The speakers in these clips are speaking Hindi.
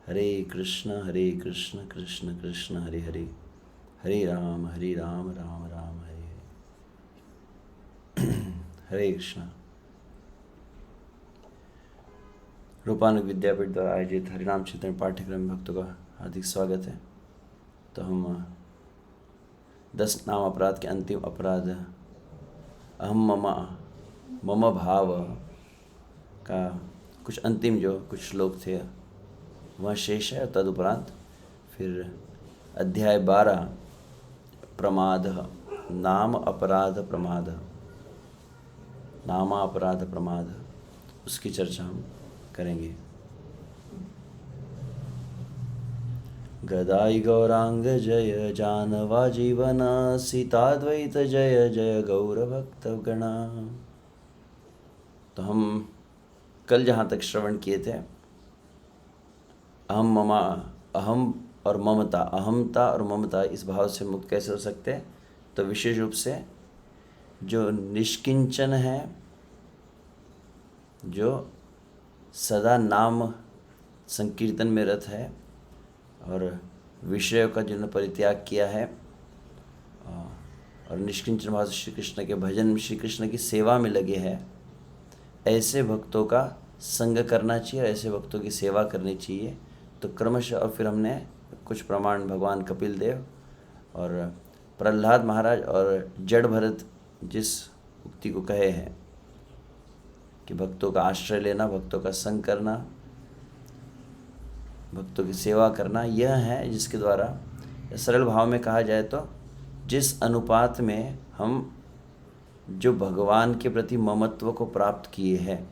हरे कृष्ण कृष्ण कृष्ण हरे हरे, हरे राम राम राम हरे हरे। हरे कृष्ण। रूपानुग विद्यापीठ द्वारा आयोजित हरिनाम चिंतन पाठ्यक्रम में भक्तों का हार्दिक स्वागत है। तो हम 10 नाम अपराध के अंतिम अपराध अहम मम भाव का कुछ अंतिम जो कुछ श्लोक थे वह शेष है। तदुपरांत फिर अध्याय 12 प्रमाद, नाम अपराध प्रमाद, नामा अपराध प्रमाद, उसकी चर्चा हम करेंगे। गदाई गौरांग जय जानवा जीवन, सीताद्वैत जय जय गौर भक्त गणा। तो हम कल जहाँ तक श्रवण किए थे, अहम ममा, अहम और ममता, अहमता और ममता इस भाव से मुक्त कैसे हो सकते हैं। तो विशेष रूप से जो निष्किंचन है, जो सदा नाम संकीर्तन में रत है और विषयों का जिन्होंने परित्याग किया है और निष्किंचन भाव से श्री कृष्ण के भजन में, श्री कृष्ण की सेवा में लगे हैं, ऐसे भक्तों का संग करना चाहिए और ऐसे भक्तों की सेवा करनी चाहिए। तो क्रमशः और फिर हमने कुछ प्रमाण भगवान कपिल देव और प्रहलाद महाराज और जड़ भरत जिस उक्ति को कहे हैं कि भक्तों का आश्रय लेना, भक्तों का संग करना, भक्तों की सेवा करना, यह है जिसके द्वारा सरल भाव में कहा जाए तो जिस अनुपात में हम जो भगवान के प्रति ममत्व को प्राप्त किए हैं,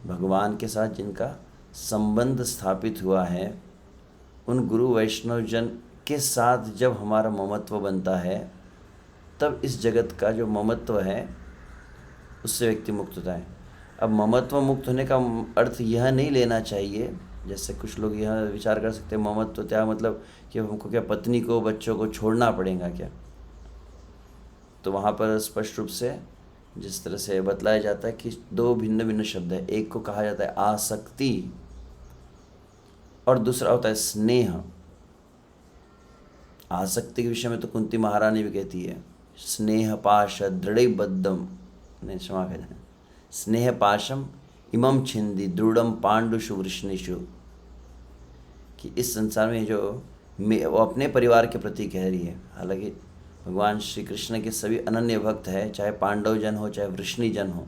भगवान के साथ जिनका संबंध स्थापित हुआ है, उन गुरु वैष्णव जन के साथ जब हमारा ममत्व बनता है, तब इस जगत का जो ममत्व है उससे व्यक्ति मुक्त होता है। अब ममत्व मुक्त होने का अर्थ यह नहीं लेना चाहिए, जैसे कुछ लोग यह विचार कर सकते हैं ममत्व त्याग मतलब कि हमको क्या पत्नी को बच्चों को छोड़ना पड़ेगा क्या। तो वहाँ पर स्पष्ट रूप से जिस तरह से बतलाया जाता है कि दो भिन्न भिन्न शब्द है। एक को कहा जाता है आसक्ति और दूसरा होता है स्नेह। आसक्ति के विषय में तो कुंती महारानी भी कहती है स्नेह पाश दृढ़बद्धम, नहीं क्षमा करें, स्नेह पाशम इमम छिंदी दृढ़म पांडुषु वृष्णिषु, कि इस संसार में जो वो अपने परिवार के प्रति कह रही है। हालांकि भगवान श्री कृष्ण के सभी अनन्य भक्त है, चाहे पांडव जन हो चाहे वृष्णि जन हो,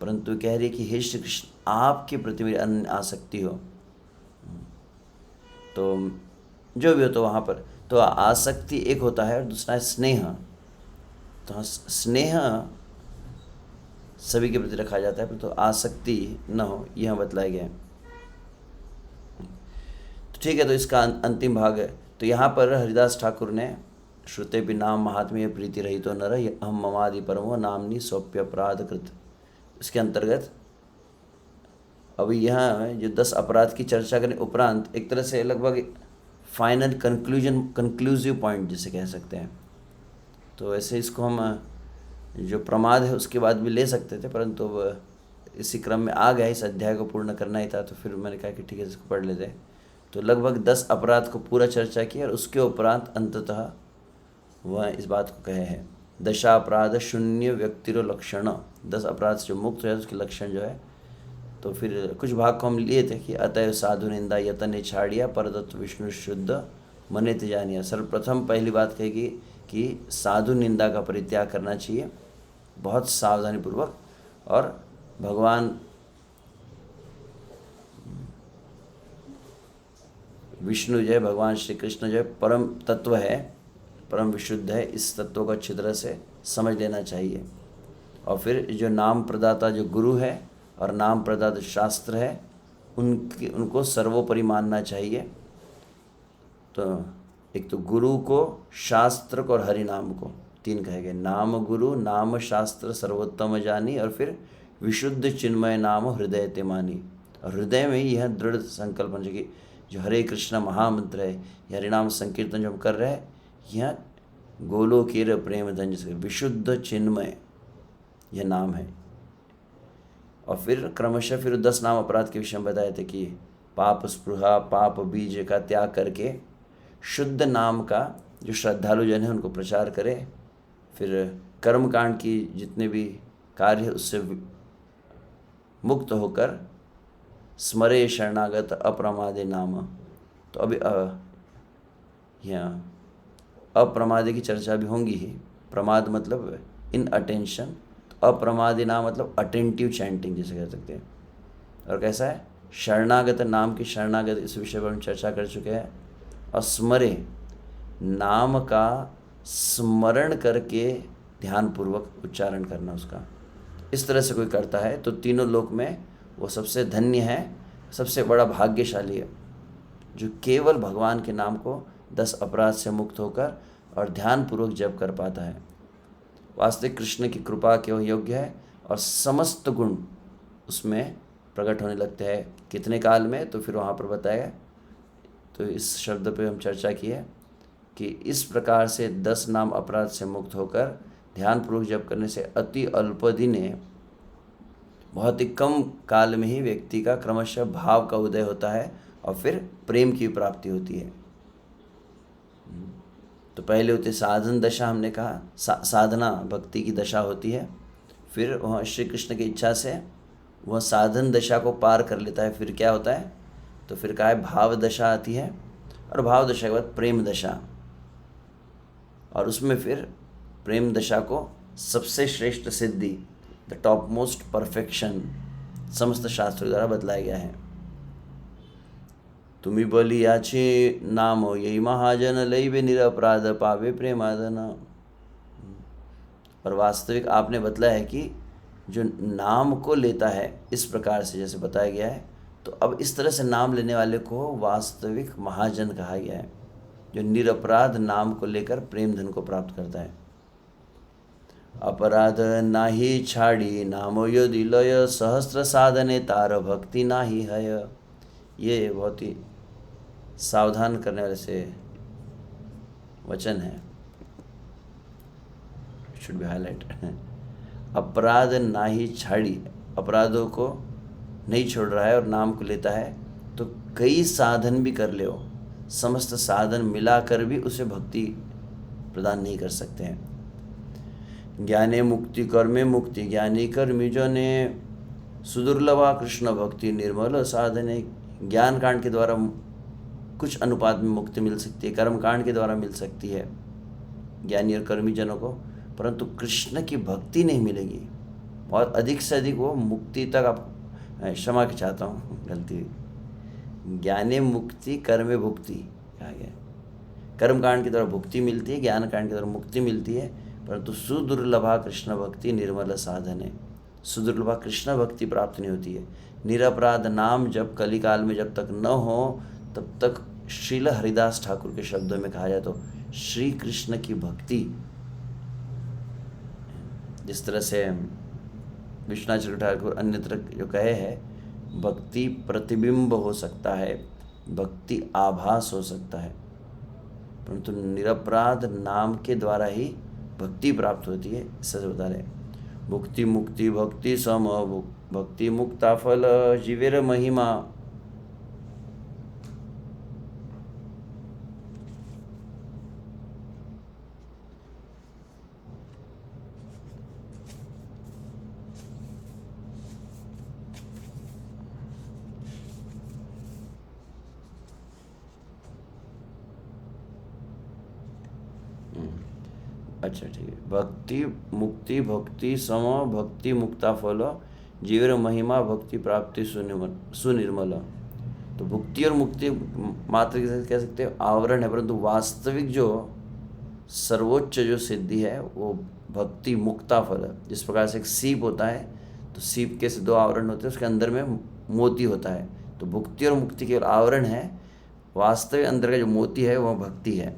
परंतु कह रही है कि हे श्री कृष्ण आपके प्रति मेरी अनन्य आसक्ति हो। तो जो भी हो, तो वहाँ पर तो आसक्ति एक होता है और दूसरा है स्नेह। तो स्नेह सभी के प्रति रखा जाता है, परंतु आसक्ति न हो, यह बतलाया गया है। तो ठीक है, तो इसका अंतिम भाग है। तो यहाँ पर हरिदास ठाकुर ने श्रुते भी नाम महात्म्य प्रीति रही तो नर अहम ममादि परमो नामनी सौप्य अपराध कृत, इसके अंतर्गत अभी यहाँ जो 10 अपराध की चर्चा करने उपरांत एक तरह से लगभग फाइनल कंक्लूसिव पॉइंट जिसे कह सकते हैं। तो ऐसे इसको हम जो प्रमाद है उसके बाद भी ले सकते थे, परंतु इसी क्रम में आ गया, इस अध्याय को पूर्ण करना ही था, तो फिर मैंने कहा कि ठीक है इसको पढ़ लेते हैं। तो लगभग 10 अपराध को पूरा चर्चा किया और उसके उपरांत अंततः वह इस बात को कहे हैं दशापराध शून्य व्यक्तिरो लक्षण, 10 अपराध से जो मुक्त है उसके लक्षण जो है। तो फिर कुछ भाग को हम लिए थे कि अतएव साधु निंदा यतन छाड़िया परतत्व विष्णु शुद्ध मने जानिया। सर्वप्रथम पहली बात कहेगी कि साधु निंदा का परित्याग करना चाहिए बहुत सावधानीपूर्वक, और भगवान विष्णु जो है, भगवान श्री कृष्ण जो है परम तत्व है, परम विशुद्ध है, इस तत्व को अच्छी तरह से समझ लेना चाहिए। और फिर जो नाम प्रदाता जो गुरु है और नाम प्रदाता शास्त्र है, उनको सर्वोपरि मानना चाहिए। तो एक तो गुरु को, शास्त्र को और हरि नाम को, 3 कहे गए, नाम गुरु नाम शास्त्र सर्वोत्तम जानी, और फिर विशुद्ध चिन्मय नाम हृदय ते मानी। और हृदय में यह दृढ़ संकल्प होना चाहिए जो हरे कृष्ण महामंत्र है, यह हरिनाम संकीर्तन जो हम कर रहे हैं, यह गोलोकीय प्रेम धन जिसके विशुद्ध चिन्मय यह नाम है। और फिर क्रमशः फिर 10 नाम अपराध के विषय में बताए थे कि पाप स्पृहा पाप बीज का त्याग करके शुद्ध नाम का जो श्रद्धालु जन है उनको प्रचार करे। फिर कर्मकांड की जितने भी कार्य है उससे मुक्त होकर स्मरे शरणागत अप्रमादे नाम। तो अभी यहाँ अप्रमादे की चर्चा भी होंगी ही। प्रमाद मतलब इन अटेंशन, तो अप्रमादे नाम मतलब अटेंटिव चैंटिंग जिसे कह सकते हैं। और कैसा है शरणागत, नाम की शरणागत, इस विषय पर हम चर्चा कर चुके हैं। और स्मरे, नाम का स्मरण करके ध्यानपूर्वक उच्चारण करना उसका, इस तरह से कोई करता है तो तीनों लोक में वो सबसे धन्य है, सबसे बड़ा भाग्यशाली है, जो केवल भगवान के नाम को 10 अपराध से मुक्त होकर और ध्यानपूर्वक जप कर पाता है। वास्तविक कृष्ण की कृपा के वह योग्य है और समस्त गुण उसमें प्रकट होने लगते हैं। कितने काल में, तो फिर वहाँ पर बताया। तो इस शब्द पे हम चर्चा की है कि इस प्रकार से 10 नाम अपराध से मुक्त होकर ध्यानपूर्वक जप करने से अति अल्प दिने, बहुत ही कम काल में ही व्यक्ति का क्रमशः भाव का उदय होता है और फिर प्रेम की प्राप्ति होती है। तो पहले होती साधन दशा, हमने कहा साधना भक्ति की दशा होती है। फिर वह श्री कृष्ण की इच्छा से वह साधन दशा को पार कर लेता है। फिर क्या होता है, तो फिर कहा है भाव दशा आती है, और भाव दशा के बाद प्रेम दशा, और उसमें फिर प्रेम दशा को सबसे श्रेष्ठ सिद्धि, द टॉप मोस्ट परफेक्शन, समस्त शास्त्रों द्वारा बतलाया गया है। तुम्ही बलियाचे नाम यही महाजन लैवे निरपराध पावे प्रेमादन। और वास्तविक आपने बतलाया है कि जो नाम को लेता है इस प्रकार से जैसे बताया गया है, तो अब इस तरह से नाम लेने वाले को वास्तविक महाजन कहा गया है, जो निरपराध नाम को लेकर प्रेम धन को प्राप्त करता है। अपराध नाही छाड़ी नामो यदि लय, सहस्त्र साधने तार भक्ति नाही हय। ये बहुत ही सावधान करने वाले से वचन है, शुड बी हाईलाइट। अपराध नाही छाड़ी, अपराधों को नहीं छोड़ रहा है और नाम को लेता है, तो कई साधन भी कर ले, समस्त साधन मिलाकर भी उसे भक्ति प्रदान नहीं कर सकते हैं। ज्ञाने मुक्ति कर्मे मुक्ति, ज्ञानी कर्मी जने सुदुर्लभा कृष्ण भक्ति निर्मल साधने। ज्ञान कांड के द्वारा कुछ अनुपात में मुक्ति मिल सकती है, कर्म कांड के द्वारा मिल सकती है ज्ञानी और कर्मी जनों को, परंतु कृष्ण की भक्ति नहीं मिलेगी। बहुत अधिक से अधिक वो मुक्ति तक, आप क्षमा की चाहता हूँ गलती हुई, ज्ञाने मुक्ति कर्मे भुक्ति कहा गया। कर्म कांड के द्वारा भुक्ति मिलती है, ज्ञान कांड के द्वारा मुक्ति मिलती है, परंतु सुदुर्लभा कृष्ण भक्ति निर्मल साधन है। सुदुर्लभा कृष्ण भक्ति प्राप्त नहीं होती है। निरपराध नाम जब कलिकाल में जब तक न हो, तब तक श्रील हरिदास ठाकुर के शब्दों में कहा जाए तो श्री कृष्ण की भक्ति, जिस तरह से विश्वनाथ ठाकुर अन्यत्र जो कहे है, भक्ति प्रतिबिंब हो सकता है, भक्ति आभास हो सकता है, परंतु निरपराध नाम के द्वारा ही भक्ति प्राप्त होती है। इससे बता रहे मुक्ति मुक्ति भक्ति सम, भक्ति मुक्ता फल जीवेर महिमा। अच्छा ठीक है। भक्ति मुक्ति भक्ति सम भक्ति मुक्ता फल जीवेर महिमा भक्ति प्राप्ति सुनिर्मल। तो भक्ति और मुक्ति मात्र कह सकते हैं आवरण है, परंतु वास्तविक जो सर्वोच्च जो सिद्धि है वो भक्ति मुक्ता फल है। जिस प्रकार से एक सीप होता है, तो सीप के से 2 आवरण होते हैं, उसके अंदर में मोती होता है। तो भक्ति और मुक्ति केवल आवरण है, वास्तविक अंदर का जो मोती है वह भक्ति है।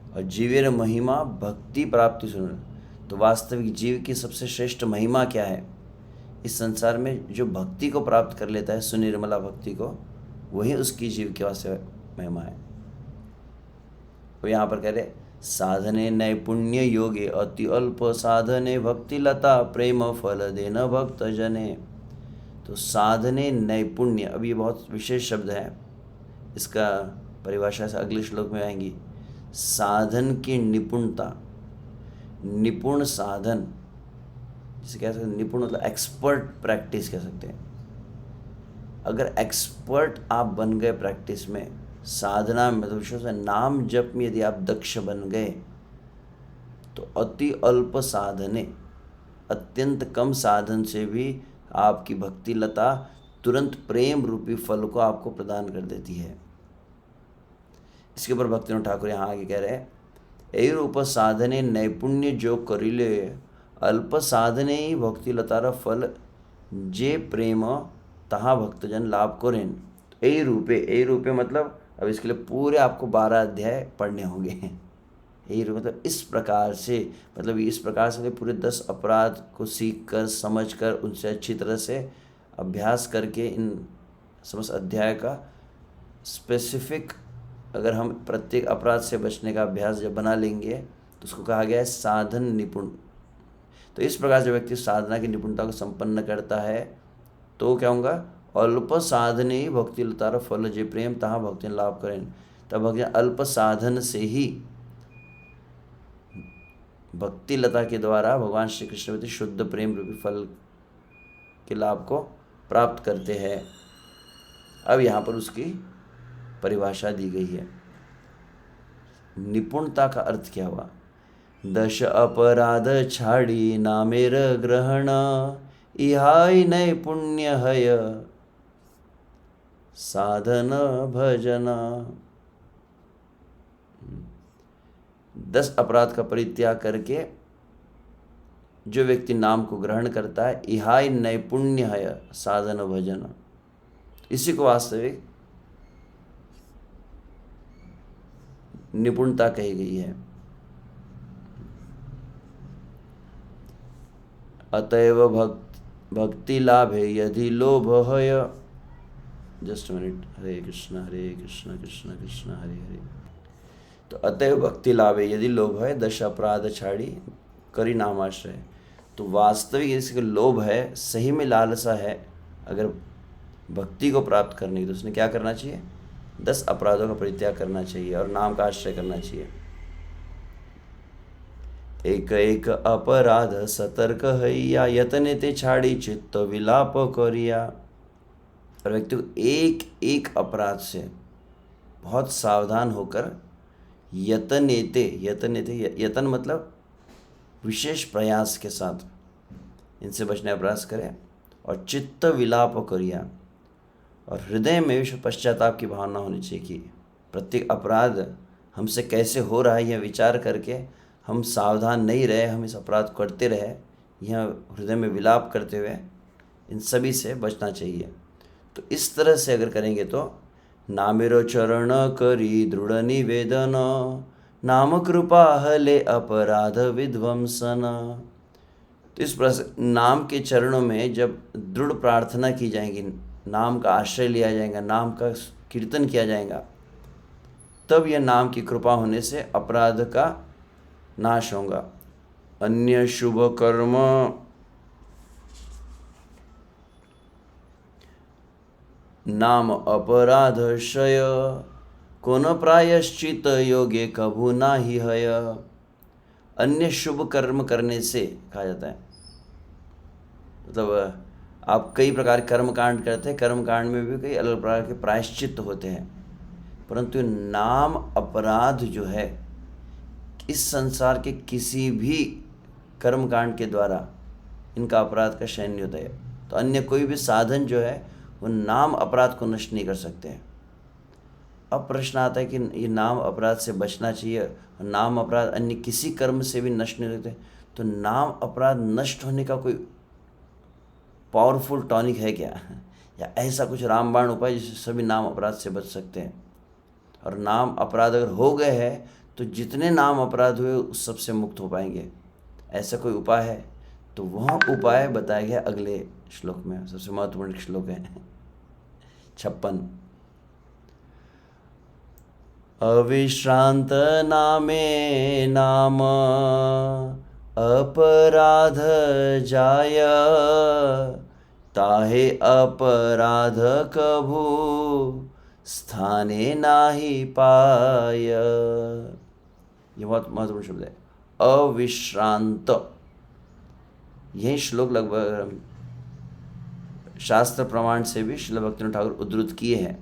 और जीवेर महिमा भक्ति प्राप्ति सुन, तो वास्तविक जीव की सबसे श्रेष्ठ महिमा क्या है इस संसार में? जो भक्ति को प्राप्त कर लेता है, सुनिर्मला भक्ति को, वही उसकी जीव के वास्ते महिमा है। वो यहाँ पर कह रहे साधने नैपुण्य योगे अति अल्प साधने भक्ति लता प्रेम फल देन भक्त जने। तो साधने नैपुण्य, अब ये बहुत विशेष शब्द है, इसका परिभाषा से अगले श्लोक में आएंगी। साधन की निपुणता, निपुण साधन जिसे कह सकते हैं, निपुण मतलब एक्सपर्ट प्रैक्टिस कह सकते हैं। अगर एक्सपर्ट आप बन गए प्रैक्टिस में, साधना में, मतलब विशेष नाम जप में यदि आप दक्ष बन गए, तो अति अल्प साधने, अत्यंत कम साधन से भी आपकी भक्ति लता तुरंत प्रेम रूपी फल को आपको प्रदान कर देती है। इसके ऊपर भक्तिविनोद ठाकुर यहाँ आगे कह रहे हैं, ए रूप साधने नैपुण्य जो करिले, अल्प साधने ही भक्ति लतार फल जे प्रेम तहा भक्तजन लाभ करें। ए रूपे मतलब अब इसके लिए पूरे आपको 12 अध्याय पढ़ने होंगे। यही मतलब इस प्रकार से, मतलब इस प्रकार से पूरे 10 अपराध को सीख कर, समझ कर, उनसे अच्छी तरह से अभ्यास करके इन समस्त अध्याय का स्पेसिफिक, अगर हम प्रत्येक अपराध से बचने का अभ्यास जब बना लेंगे तो उसको कहा गया है साधन निपुण। तो इस प्रकार से व्यक्ति साधना की निपुणता को संपन्न करता है तो क्या होगा, अल्प साधने ही भक्ति लतार फल जे प्रेम तहाँ भक्ति लाभ करें। तब भक्ति अल्प साधन से ही भक्ति लता के द्वारा भगवान श्री कृष्ण प्रति शुद्ध प्रेम रूपी फल के लाभ को प्राप्त करते हैं। अब यहाँ पर उसकी परिभाषा दी गई है। निपुणता का अर्थ क्या हुआ? 10 अपराध छाड़ी नामेर ग्रहण, इहाई नैपुण्य हय साधन भजन। 10 अपराध का परित्याग करके जो व्यक्ति नाम को ग्रहण करता है, इहाई नैपुण्य है साधन भजन, इसी को वास्तविक निपुणता कही गई है। अतएव भक्ति लाभे यदि लोभ है, जस्ट मिनट, हरे कृष्ण कृष्ण कृष्ण हरे हरे। तो अतएव भक्ति लाभे यदि लोभ है, 10 अपराध छाड़ी करी नामाश्रय। तो वास्तविक इसके लोभ है, सही में लालसा है अगर भक्ति को प्राप्त करने की, तो उसने क्या करना चाहिए? 10 अपराधों का परित्याग करना चाहिए और नाम का आश्रय करना चाहिए। एक एक अपराध सतर्क हैया, यतने ते छाड़ी चित्त विलाप करिया। और व्यक्ति को एक एक अपराध से बहुत सावधान होकर यतन मतलब विशेष प्रयास के साथ इनसे बचने का प्रयास करें, और चित्त विलाप करिया, और हृदय में विश्व पश्चाताप की भावना होनी चाहिए कि प्रत्येक अपराध हमसे कैसे हो रहा है यह विचार करके हम सावधान नहीं रहे, हम इस अपराध को करते रहे, यह हृदय में विलाप करते हुए इन सभी से बचना चाहिए। तो इस तरह से अगर करेंगे तो नामेरो चरण करी दृढ़ निवेदन, नाम कृपा हले अपराध विध्वंसन। तो इस प्रकार नाम के चरणों में जब दृढ़ प्रार्थना की जाएगी, नाम का आश्रय लिया जाएगा, नाम का कीर्तन किया जाएगा, तब यह नाम की कृपा होने से अपराध का नाश होगा। अन्य शुभ कर्म नाम अपराध क्षय, कोन प्रायश्चित योगे कभू नाही हय। अन्य शुभ कर्म करने से कहा जाता है, मतलब आप कई प्रकार कर्म कांड करते हैं, कर्म कांड में भी कई अलग प्रकार के प्रायश्चित होते हैं, परंतु नाम अपराध जो है इस संसार के किसी भी कर्म कांड के द्वारा इनका अपराध का क्षय नहीं होता है। तो अन्य कोई भी साधन जो है वो नाम अपराध को नष्ट नहीं कर सकते हैं। अब प्रश्न आता है कि ये नाम अपराध से बचना चाहिए, और नाम अपराध अन्य किसी कर्म से भी नष्ट नहीं होते, तो नाम अपराध नष्ट होने का कोई पावरफुल टॉनिक है क्या, या ऐसा कुछ रामबाण उपाय जिससे सभी नाम अपराध से बच सकते हैं? और नाम अपराध अगर हो गए हैं तो जितने नाम अपराध हुए उस सब से मुक्त हो पाएंगे, ऐसा कोई उपाय है? तो वह उपाय बताया गया अगले श्लोक में, सबसे महत्वपूर्ण श्लोक है 56। अविश्रांत नामे नाम अपराध जाय, ताहे अपराध कभू स्थाने नाही पाय। ये बहुत महत्वपूर्ण शब्द है, अविश्रांत। यही श्लोक लगभग शास्त्र प्रमाण से भी श्रील भक्तिनाथ ठाकुर उद्धृत किए हैं।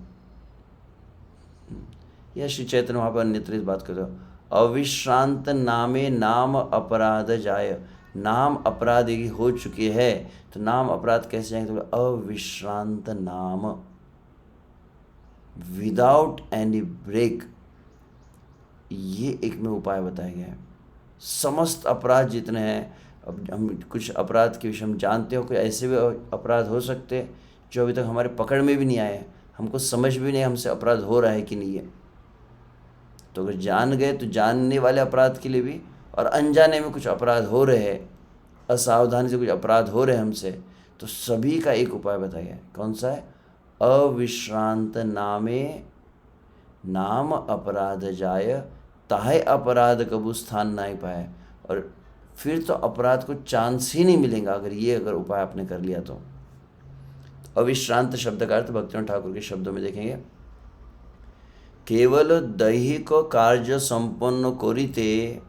यह श्री चैतन्य वहाँ पर अन्यत्र इस बात करते हो, अविश्रांत नामे नाम अपराध जाय। नाम अपराध यदि हो चुके हैं तो नाम अपराध कैसे जाएंगे? तो अविश्रांत नाम, विदाउट एनी ब्रेक, ये एक में उपाय बताया गया है। समस्त अपराध जितने हैं, अब हम कुछ अपराध के विषय में जानते हो, कोई ऐसे भी अपराध हो सकते हैं जो अभी तक हमारे पकड़ में भी नहीं आए हैं, हमको समझ भी नहीं हमसे अपराध हो रहा है कि नहीं है। तो अगर जान गए तो जानने वाले अपराध के लिए भी, और अनजाने में कुछ अपराध हो रहे हैं, असावधानी से कुछ अपराध हो रहे हैं हमसे, तो सभी का एक उपाय बताया गया है। कौन सा है? अविश्रांत नामे नाम अपराध जाय, ताहे अपराध कबू स्थान नहीं पाए। और फिर तो अपराध को चांस ही नहीं मिलेगा अगर उपाय आपने कर लिया तो। अविश्रांत शब्द का अर्थ भक्तिनाथ ठाकुर के शब्दों में देखेंगे, केवल दैहिक कार्य संपन्न करिते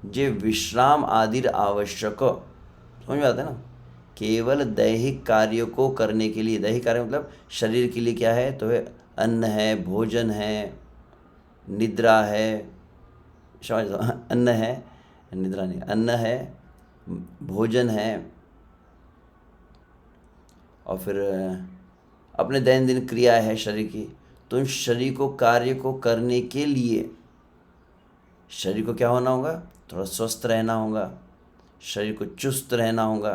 जे विश्राम आदिर आवश्यक। समझ में आता है ना? केवल दैहिक कार्य को करने के लिए, दैहिक कार्य मतलब शरीर के लिए क्या है? तो है अन्न है, भोजन है, निद्रा है, समझ लो, अन्न है, निद्रा नहीं, अन्न है, भोजन है, और फिर अपने दैनंदिन क्रिया है शरीर की। तो उन शरीर को कार्य को करने के लिए शरीर को क्या होना होगा? थोड़ा स्वस्थ रहना होगा, शरीर को चुस्त रहना होगा।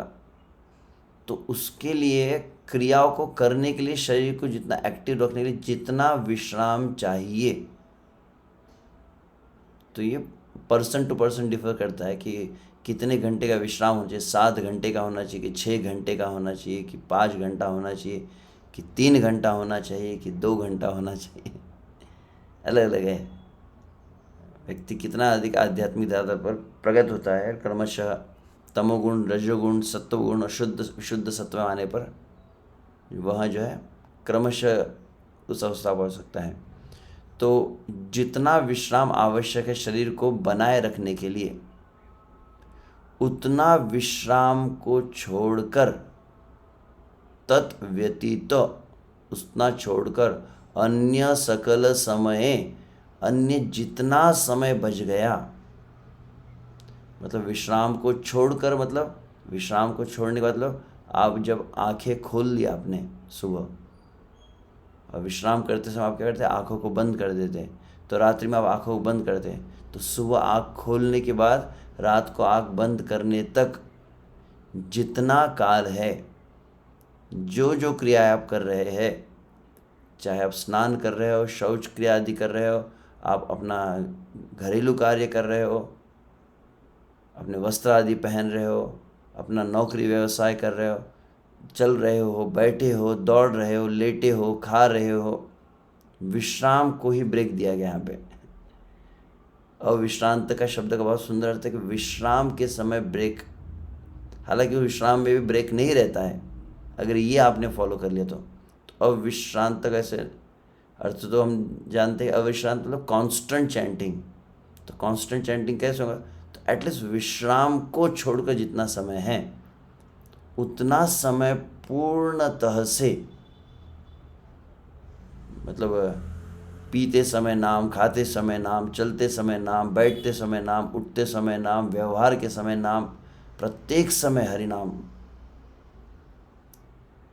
तो उसके लिए, क्रियाओं को करने के लिए, शरीर को जितना एक्टिव रखने के लिए जितना विश्राम चाहिए, तो ये पर्सन टू पर्सन डिफर करता है कि कितने घंटे का विश्राम होना चाहिए। 7 घंटे का होना चाहिए कि 6 घंटे का होना चाहिए कि 5 घंटा होना चाहिए कि 3 घंटा होना चाहिए कि 2 घंटा होना चाहिए। अलग अलग है। व्यक्ति कितना अधिक आध्यात्मिक आधार पर प्रगत होता है, क्रमशः तमोगुण, रजोगुण, सत्वगुण और शुद्ध सत्व आने पर वह जो है क्रमशः उस अवस्था पर हो सकता है। तो जितना विश्राम आवश्यक है शरीर को बनाए रखने के लिए, उतना विश्राम को छोड़कर, तत्व्यतीत, उतना छोड़कर अन्य सकल समय, अन्य जितना समय बच गया, मतलब विश्राम को छोड़कर, मतलब विश्राम को छोड़ने का मतलब आप जब आंखें खोल लिया आपने सुबह, और विश्राम करते समय आप क्या करते हैं? आँखों को बंद कर देते हैं। तो रात्रि में आप आँखों को बंद करते हैं, तो सुबह आँख खोलने के बाद रात को आँख बंद करने तक जितना काल है, जो जो क्रियाएं आप कर रहे हैं, चाहे आप स्नान कर रहे हो, शौच क्रिया आदि कर रहे हो, आप अपना घरेलू कार्य कर रहे हो, अपने वस्त्र आदि पहन रहे हो, अपना नौकरी व्यवसाय कर रहे हो, चल रहे हो, बैठे हो, दौड़ रहे हो, लेटे हो, खा रहे हो, विश्राम को ही ब्रेक दिया गया यहाँ पे। अविश्रांत का शब्द का बहुत सुंदर अर्थ है कि विश्राम के समय ब्रेक। हालांकि विश्राम में भी ब्रेक नहीं रहता है, अगर ये आपने फॉलो कर लिया तो अविश्रांत का ऐसे अर्थ तो हम जानते हैं, अविश्रांत मतलब कांस्टेंट चैंटिंग। तो कांस्टेंट चैंटिंग कैसे होगा? तो एटलीस्ट विश्राम को छोड़कर जितना समय है उतना समय पूर्णतः से, मतलब पीते समय नाम, खाते समय नाम, चलते समय नाम, बैठते समय नाम, उठते समय नाम, व्यवहार के समय नाम, प्रत्येक समय हरि नाम,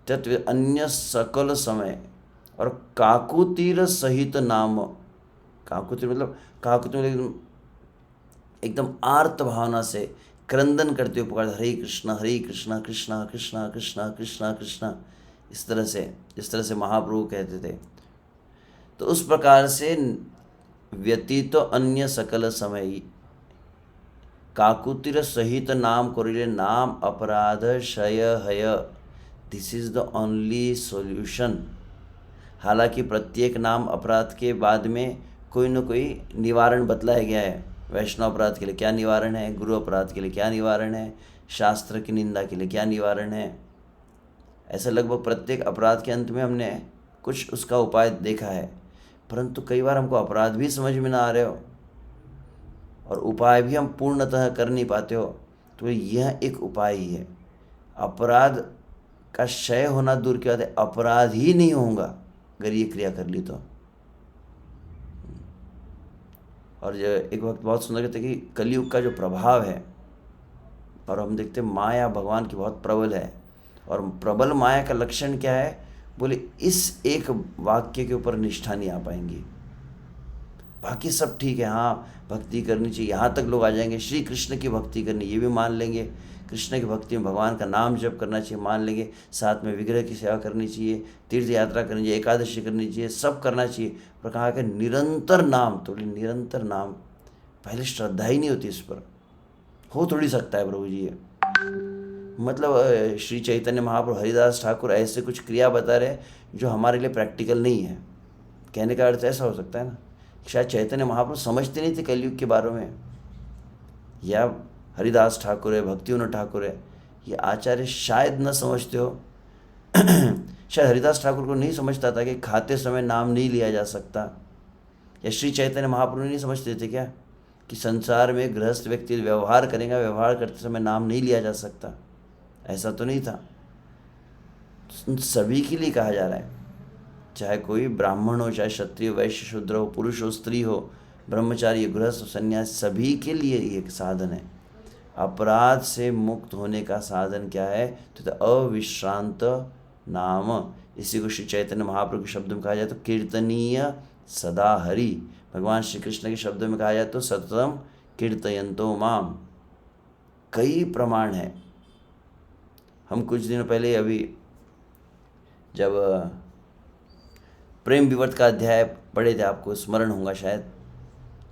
तत्व अन्य सकल समय, और काकुतिर सहित नाम। काकुतिर मतलब, काकुतिर मतलब एकदम आर्त भावना से क्रंदन करते हुए पुकार, हरे कृष्णा कृष्णा कृष्णा कृष्णा कृष्णा, इस तरह से महाप्रभु कहते थे। तो उस प्रकार से व्यतीत अन्य सकल समय, काकुतिर सहित नाम कोरिले, नाम अपराध क्षय हय, this is the only solution. हालांकि प्रत्येक नाम अपराध के बाद में कोई न कोई निवारण बतलाया गया है। वैष्णव अपराध के लिए क्या निवारण है, गुरु अपराध के लिए क्या निवारण है, शास्त्र की निंदा के लिए क्या निवारण है, ऐसा लगभग प्रत्येक अपराध के अंत में हमने कुछ उसका उपाय देखा है, परंतु कई बार हमको अपराध भी समझ में ना आ रहे हो और उपाय भी हम पूर्णतः कर नहीं पाते हो, तो यह एक उपाय ही है। अपराध का क्षय होना दूर की बात है, अपराध ही नहीं होगा अगर ये क्रिया कर ली तो। और जो एक वक्त बहुत सुंदर कहते कि कलयुग का जो प्रभाव है, और हम देखते माया भगवान की बहुत प्रबल है, और प्रबल माया का लक्षण क्या है, बोले इस एक वाक्य के ऊपर निष्ठा नहीं आ पाएंगी। बाकी सब ठीक है, हाँ भक्ति करनी चाहिए, यहाँ तक लोग आ जाएंगे, श्री कृष्ण की भक्ति करनी ये भी मान लेंगे, कृष्ण की भक्ति में भगवान का नाम जप करना चाहिए मान लेंगे, साथ में विग्रह की सेवा करनी चाहिए, तीर्थ यात्रा करनी चाहिए, एकादशी करनी चाहिए, सब करना चाहिए, पर कहा कि निरंतर नाम, तो निरंतर नाम पहले श्रद्धा ही नहीं होती इस पर, हो थोड़ी सकता है प्रभु जी ये। मतलब श्री चैतन्य महाप्रभु हरिदास ठाकुर ऐसे कुछ क्रिया बता रहे जो हमारे लिए प्रैक्टिकल नहीं है। कहने का अर्थ ऐसा हो सकता है ना, शायद चैतन्य महाप्रभु समझते नहीं थे कलयुग के बारे में, या हरिदास ठाकुर है, भक्तिविनोद ठाकुर है, ये आचार्य शायद न समझते हो। शायद हरिदास ठाकुर को नहीं समझता था कि खाते समय नाम नहीं लिया जा सकता, या श्री चैतन्य महाप्रभु नहीं समझते थे क्या कि संसार में गृहस्थ व्यक्ति व्यवहार करेगा, व्यवहार करते समय नाम नहीं लिया जा सकता, ऐसा तो नहीं था। सभी के लिए कहा जा रहा है, चाहे कोई ब्राह्मण हो, चाहे क्षत्रिय वैश्य शूद्र हो, पुरुष हो स्त्री हो, ब्रह्मचारी गृहस्थ सन्यास, सभी के लिए एक साधन है। अपराध से मुक्त होने का साधन क्या है, तो अविश्रांत नाम। इसी को श्री चैतन्य महाप्रभु के शब्दों में कहा जाए तो कीर्तनीय सदा हरि। भगवान श्री कृष्ण के शब्दों में कहा जाए तो सततम कीर्तयंतो माम। कई प्रमाण है। हम कुछ दिनों पहले अभी जब प्रेम विवर्त का अध्याय पढ़े थे, आपको स्मरण होगा शायद,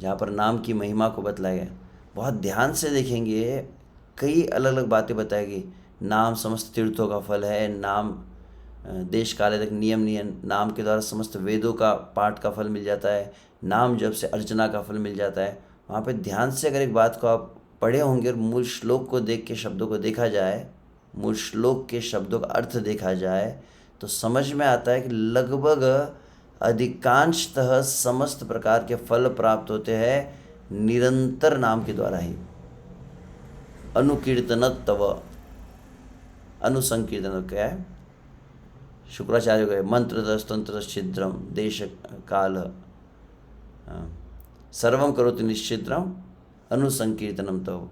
जहाँ पर नाम की महिमा को बतलाया गया। बहुत ध्यान से देखेंगे, कई अलग अलग बातें बताएगी। नाम समस्त तीर्थों का फल है, नाम देश काले तक नियम नाम के द्वारा समस्त वेदों का पाठ का फल मिल जाता है, नाम जब से अर्चना का फल मिल जाता है। वहाँ पे ध्यान से अगर एक बात को आप पढ़े होंगे और मूल श्लोक को देख के शब्दों को देखा जाए, मूल श्लोक के शब्दों का अर्थ देखा जाए, तो समझ में आता है कि लगभग अधिकांशतः समस्त प्रकार के फल प्राप्त होते हैं निरंतर नाम के द्वारा ही। अनुकीर्तनत्व, अनुसंकीर्तन क्या है, शुक्राचार्य गए मंत्र तंत्र छिद्रम देश काल सर्वम करोति निश्चिद्रम अनुसंकीर्तनम। तो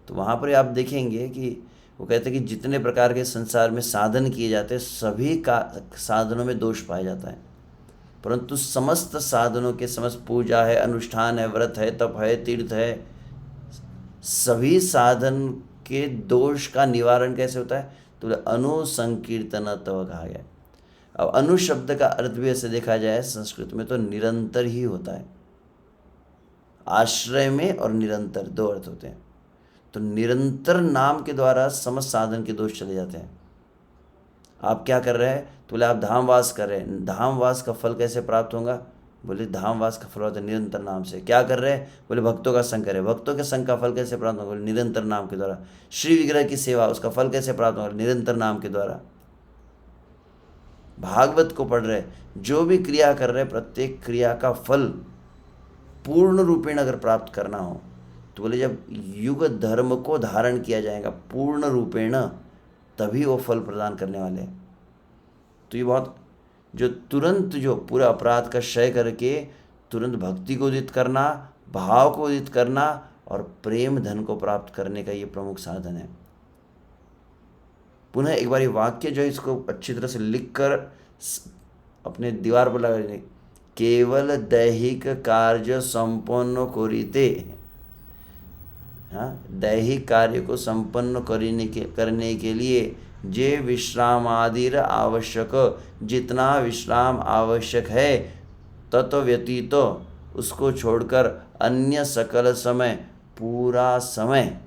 वहाँ पर आप देखेंगे कि वो कहते हैं कि जितने प्रकार के संसार में साधन किए जाते हैं, सभी का साधनों में दोष पाया जाता है, परंतु समस्त साधनों के समस्त पूजा है, अनुष्ठान है, व्रत है, तप है, तीर्थ है, सभी साधन के दोष का निवारण कैसे होता है, तो अनुसंकीर्तनत्व कहा गया। अब अनु शब्द का अर्थ भी ऐसे देखा जाए संस्कृत में तो निरंतर ही होता है। आश्रय में और निरंतर दो अर्थ होते हैं। तो निरंतर नाम के द्वारा समस्त साधन के दोष चले जाते हैं। आप क्या कर रहे हैं, तो बोले आप धामवास कर रहे हैं, धामवास का फल कैसे प्राप्त होगा, बोले धामवास का फल होता है निरंतर नाम से। क्या कर रहे हैं, बोले भक्तों का संग करे, भक्तों के संग का फल कैसे प्राप्त होगा, बोले निरंतर नाम के द्वारा। श्री विग्रह की सेवा, उसका फल कैसे प्राप्त होगा, निरंतर नाम के द्वारा। भागवत को पढ़ रहे, जो भी क्रिया कर रहे, प्रत्येक क्रिया का फल पूर्ण रूपेण अगर प्राप्त करना हो, तो बोले जब युग धर्म को धारण किया जाएगा पूर्ण रूपेण, तभी वो फल प्रदान करने वाले हैं। तो ये बहुत जो तुरंत जो पूरा अपराध का क्षय करके तुरंत भक्ति को उदित करना, भाव को उदित करना और प्रेम धन को प्राप्त करने का ये प्रमुख साधन है। पुनः एक बार ये वाक्य जो है इसको अच्छी तरह से लिखकर अपने दीवार पर लगा दें, केवल दैहिक कार्य संपन्न करिते। हाँ, दैहिक कार्य को संपन्न करने के लिए जे विश्रामादिर आवश्यक, जितना विश्राम आवश्यक है तत्व व्यतीत, उसको छोड़कर अन्य सकल समय, पूरा समय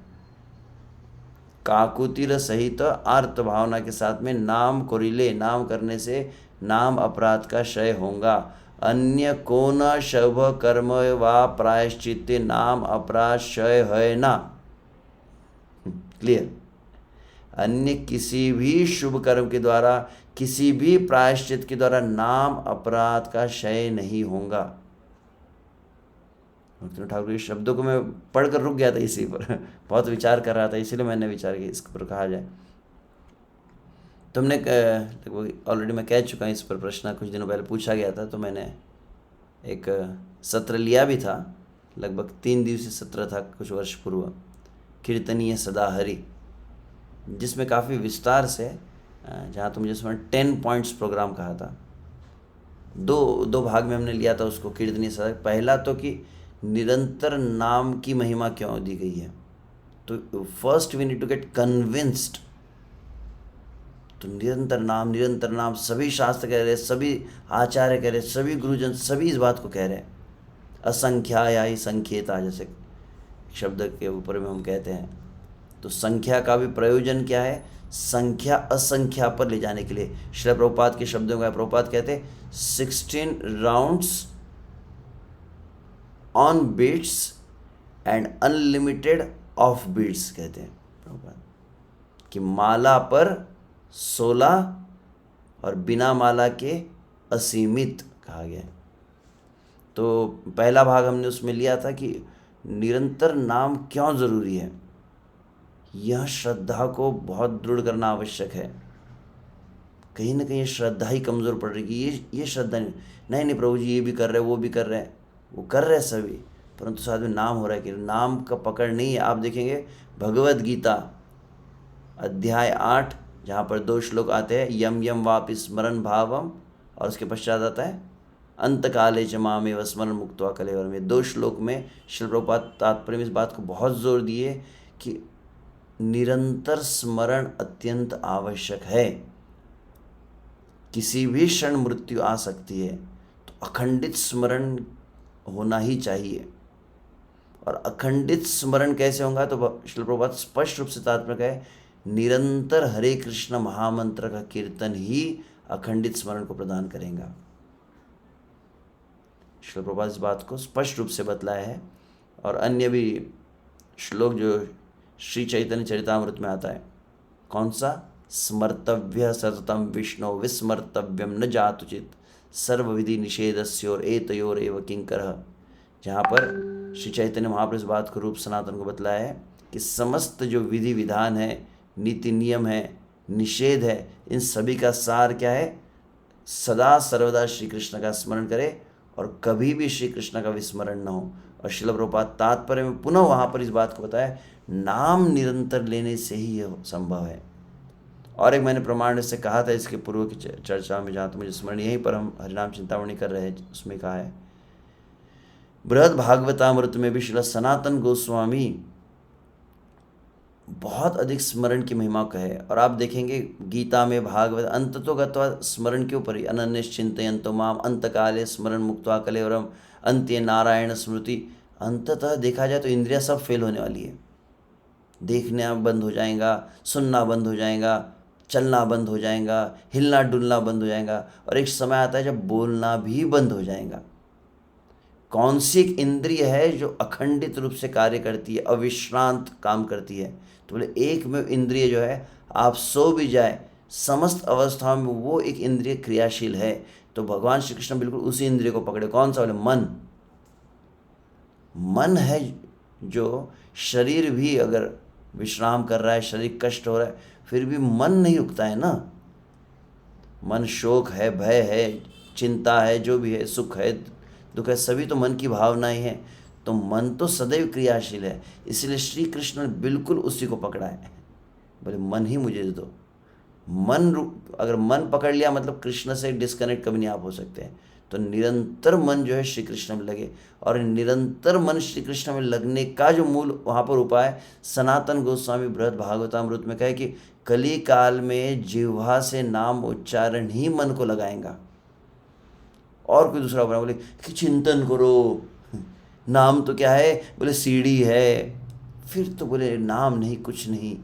काकुतिर सहित आर्त भावना के साथ में नाम कोरिले, नाम करने से नाम अपराध का क्षय होगा। अन्य को न शुभ कर्म व प्रायश्चित्ते नाम अपराध क्षय है ना। क्लियर। अन्य किसी भी शुभ कर्म के द्वारा, किसी भी प्रायश्चित के द्वारा नाम अपराध का क्षय नहीं होगा। भक्तिनाथ ठाकुर के शब्दों को मैं पढ़कर रुक गया था इसी पर बहुत विचार कर रहा था, इसीलिए मैंने विचार किया इस पर कहा जाए। तुमने लगभग ऑलरेडी मैं कह चुका हूँ इस पर, प्रश्न कुछ दिनों पहले पूछा गया था, तो मैंने एक सत्र लिया भी था, लगभग 3 दिवसीय सत्र था कुछ वर्ष पूर्व, कीर्तनीय सदा हरि, जिसमें काफ़ी विस्तार से, जहाँ तुम जिसमें 10 पॉइंट्स प्रोग्राम कहा था, दो भाग में हमने लिया था उसको, कीर्तनीय सदा। पहला तो कि निरंतर नाम की महिमा क्यों दी गई है, तो first we need to get convinced. तो निरंतर नाम सभी शास्त्र कह रहे, सभी आचार्य कह रहे, सभी गुरुजन सभी इस बात को कह रहे हैं। असंख्या ही संख्येता, जैसे शब्द के ऊपर में हम कहते हैं, तो संख्या का भी प्रयोजन क्या है, संख्या असंख्या पर ले जाने के लिए। श्रील प्रभुपाद के शब्दों का प्रभुपाद कहते हैं 16 rounds on beads and unlimited of beads, कहते हैं प्रभुपाद कि माला पर 16 और बिना माला के असीमित कहा गया। तो पहला भाग हमने उसमें लिया था कि निरंतर नाम क्यों ज़रूरी है, यह श्रद्धा को बहुत दृढ़ करना आवश्यक है। कहीं ना कहीं श्रद्धा ही कमज़ोर पड़ रही है, ये श्रद्धा नहीं प्रभु जी ये भी कर रहे हैं वो भी कर रहे हैं, वो कर रहे हैं सभी, परंतु साथ में नाम हो रहा है कि नाम का पकड़ नहीं है। आप देखेंगे भगवद गीता अध्याय 8, जहाँ पर 2 श्लोक आते हैं, यम यम वापि स्मरण भावम, और उसके पश्चात आता है अंत काले च मामेव स्मरण मुक्त्वा कलेवरम। में 2 श्लोक में श्रील प्रभुपाद तात्पर्य में इस बात को बहुत जोर दिए कि निरंतर स्मरण अत्यंत आवश्यक है। किसी भी क्षण मृत्यु आ सकती है, तो अखंडित स्मरण होना ही चाहिए। और अखंडित स्मरण कैसे होगा, तो श्रील प्रभुपाद स्पष्ट रूप से तात्पर्य है, निरंतर हरे कृष्ण महामंत्र का कीर्तन ही अखंडित स्मरण को प्रदान करेगा। श्रील प्रभुपाद इस बात को स्पष्ट रूप से बतलाया है। और अन्य भी श्लोक जो श्री चैतन्य चरितामृत में आता है, कौन सा, स्मर्तव्य सततम विष्णु विस्मर्तव्यम न जातुचित सर्वविधि निषेधस्योर एतयोरेव किंकरः, जहाँ पर श्री चैतन्य महाप्रभु इस बात को रूप सनातन को बतलाया है कि समस्त जो विधि विधान है, नीति नियम है, निषेध है, इन सभी का सार क्या है, सदा सर्वदा श्री कृष्ण का स्मरण करे और कभी भी श्री कृष्ण का विस्मरण न हो। और श्रील प्रभुपाद तात्पर्य में पुनः वहाँ पर इस बात को बताया, नाम निरंतर लेने से ही यह संभव है। और एक मैंने प्रमाण से कहा था इसके पूर्व की चर्चा में, जहाँ तो मुझे स्मरण, यहीं पर हम हरिनाम चिंतामणि कर रहे हैं, उसमें कहा है बृहद भागवतामृत में भी श्रील सनातन गोस्वामी बहुत अधिक स्मरण की महिमा का है। और आप देखेंगे गीता में भागवत अंततो गत्वा स्मरण के ऊपर ही, अनन्यश्चिन्तयन्तो माम अंतकाले स्मरण मुक्त्वा कलेवरम अंत्य नारायण स्मृति। अंततः देखा जाए तो इंद्रियां सब फेल होने वाली है, देखना बंद हो जाएगा, सुनना बंद हो जाएगा, चलना बंद हो जाएगा, हिलना डुलना बंद हो जाएगा, और एक समय आता है जब बोलना भी बंद हो जाएगा। कौन सी एक इंद्रिय है जो अखंडित रूप से कार्य करती है, अविश्रांत काम करती है, तो बोले एक में इंद्रिय जो है, आप सो भी जाए समस्त अवस्थाओं में वो एक इंद्रिय क्रियाशील है। तो भगवान श्री कृष्ण बिल्कुल उसी इंद्रिय को पकड़े, कौन सा, बोले मन। मन है जो शरीर भी अगर विश्राम कर रहा है, शरीर कष्ट हो रहा है, फिर भी मन नहीं रुकता है ना। मन शोक है, भय है, चिंता है, जो भी है, सुख है, दुख है, सभी तो मन की भावनाएं हैं। तो मन तो सदैव क्रियाशील है, इसलिए श्री कृष्ण ने बिल्कुल उसी को पकड़ा है, बोले मन ही मुझे दो। अगर मन पकड़ लिया मतलब कृष्ण से डिस्कनेक्ट कभी नहीं आप हो सकते हैं। तो निरंतर मन जो है श्री कृष्ण में लगे, और निरंतर मन श्री कृष्ण में लगने का जो मूल वहाँ पर उपाय सनातन गोस्वामी बृहद भागवतामृत में कहे कि कली काल में जिह्वा से नाम उच्चारण ही मन को लगाएगा, और कोई दूसरा उपाय बोले कि चिंतन करो, नाम तो क्या है, बोले सीढ़ी है, फिर तो बोले नाम नहीं कुछ नहीं,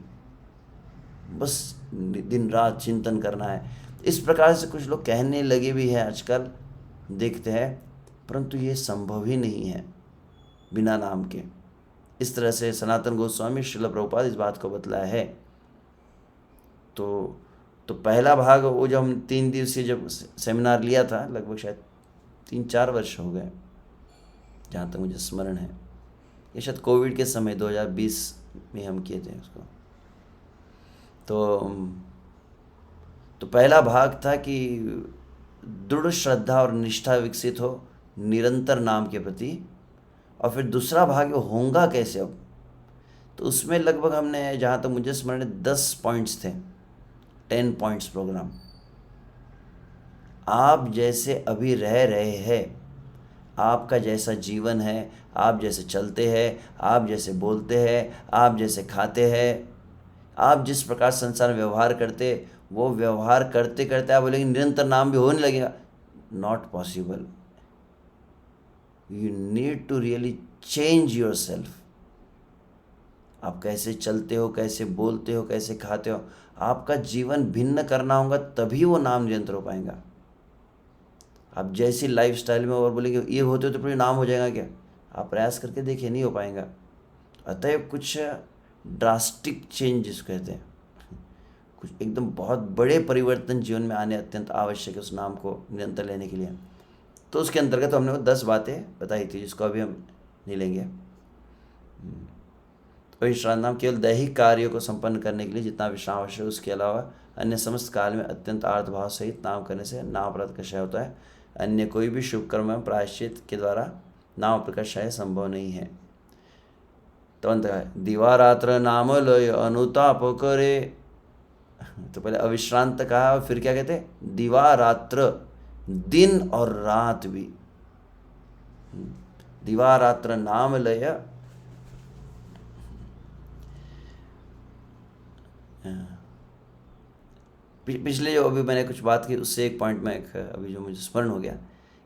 बस दिन रात चिंतन करना है। इस प्रकार से कुछ लोग कहने लगे भी हैं आजकल, देखते हैं, परंतु ये संभव ही नहीं है बिना नाम के। इस तरह से सनातन गोस्वामी श्रील प्रभुपाद इस बात को बतलाया है। तो पहला भाग वो जो हम 3 दिवसीय जब सेमिनार लिया था, लगभग शायद 3-4 वर्ष हो गए जहाँ तक मुझे स्मरण है। ये शायद कोविड के समय 2020 में हम किए थे उसको। तो पहला भाग था कि दृढ़ श्रद्धा और निष्ठा विकसित हो निरंतर नाम के प्रति। और फिर दूसरा भाग वो होगा कैसे अब, तो उसमें लगभग हमने, जहाँ तक मुझे स्मरण है, 10 पॉइंट्स थे, 10 पॉइंट्स प्रोग्राम। आप जैसे अभी रह रहे हैं, आपका जैसा जीवन है, आप जैसे चलते हैं, आप जैसे बोलते हैं, आप जैसे खाते हैं, आप जिस प्रकार संसार में व्यवहार करते, वो व्यवहार करते करते आप बोलेंगे निरंतर नाम भी होने लगेगा। Not possible. You need to really change yourself. आप कैसे चलते हो, कैसे बोलते हो, कैसे खाते हो, आपका जीवन भिन्न करना होगा, तभी वो नाम निरंतर हो पाएगा। आप जैसी लाइफस्टाइल में और बोलेंगे ये होते हो तो फिर नाम हो जाएगा क्या, आप प्रयास करके देखिए, नहीं हो पाएगा। अतएव कुछ ड्रास्टिक चेंज जिसको कहते हैं, कुछ एकदम बहुत बड़े परिवर्तन जीवन में आने अत्यंत आवश्यक है उस नाम को निरंतर लेने के लिए। तो उसके अंतर्गत हमने वो 10 बातें बताई थी, जिसको अभी हम नहीं लेंगे। तो विश्राम नाम केवल दैहिक कार्यों को संपन्न करने के लिए जितना विश्राम आवश्यक, उसके अलावा अन्य समस्त काल में अत्यंत आर्तभाव सहित नाम करने से नाम अपराध का क्षय होता है। अन्य कोई भी शुभ कर्म एवं प्रायश्चित के द्वारा नाम अपराध का क्षय संभव नहीं है। तो अंत है दिवारात्र नाम लय अनुताप करे। तो पहले अविश्रांत कहा, फिर क्या कहते हैं, दिवारात्र, दिन और रात भी। दिवारात्र नाम लय, पिछले जो अभी मैंने कुछ बात की उससे एक पॉइंट में अभी जो मुझे स्मरण हो गया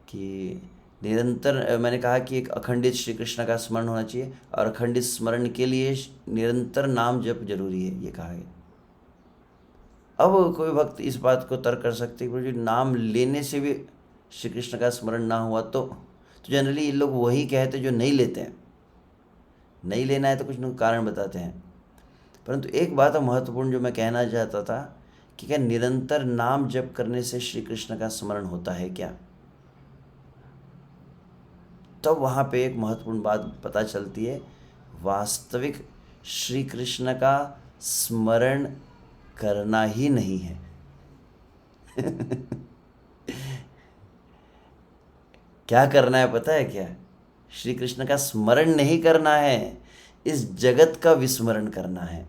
कि निरंतर, मैंने कहा कि एक अखंडित श्री कृष्ण का स्मरण होना चाहिए, और अखंडित स्मरण के लिए निरंतर नाम जप जरूरी है, ये कहा गया। अब कोई भक्त इस बात को तर्क कर सकते हैं कि जो नाम लेने से भी श्री कृष्ण का स्मरण ना हुआ तो जनरली ये लोग वही कहते जो नहीं लेते हैं। नहीं लेना है तो कुछ न कारण बताते हैं। परंतु एक बात महत्वपूर्ण जो मैं कहना चाहता था कि क्या निरंतर नाम जप करने से श्री कृष्ण का स्मरण होता है क्या, तब वहाँ पे एक महत्वपूर्ण बात पता चलती है, वास्तविक श्री कृष्ण का स्मरण करना ही नहीं है। क्या करना है पता है क्या, श्री कृष्ण का स्मरण नहीं करना है, इस जगत का विस्मरण करना है।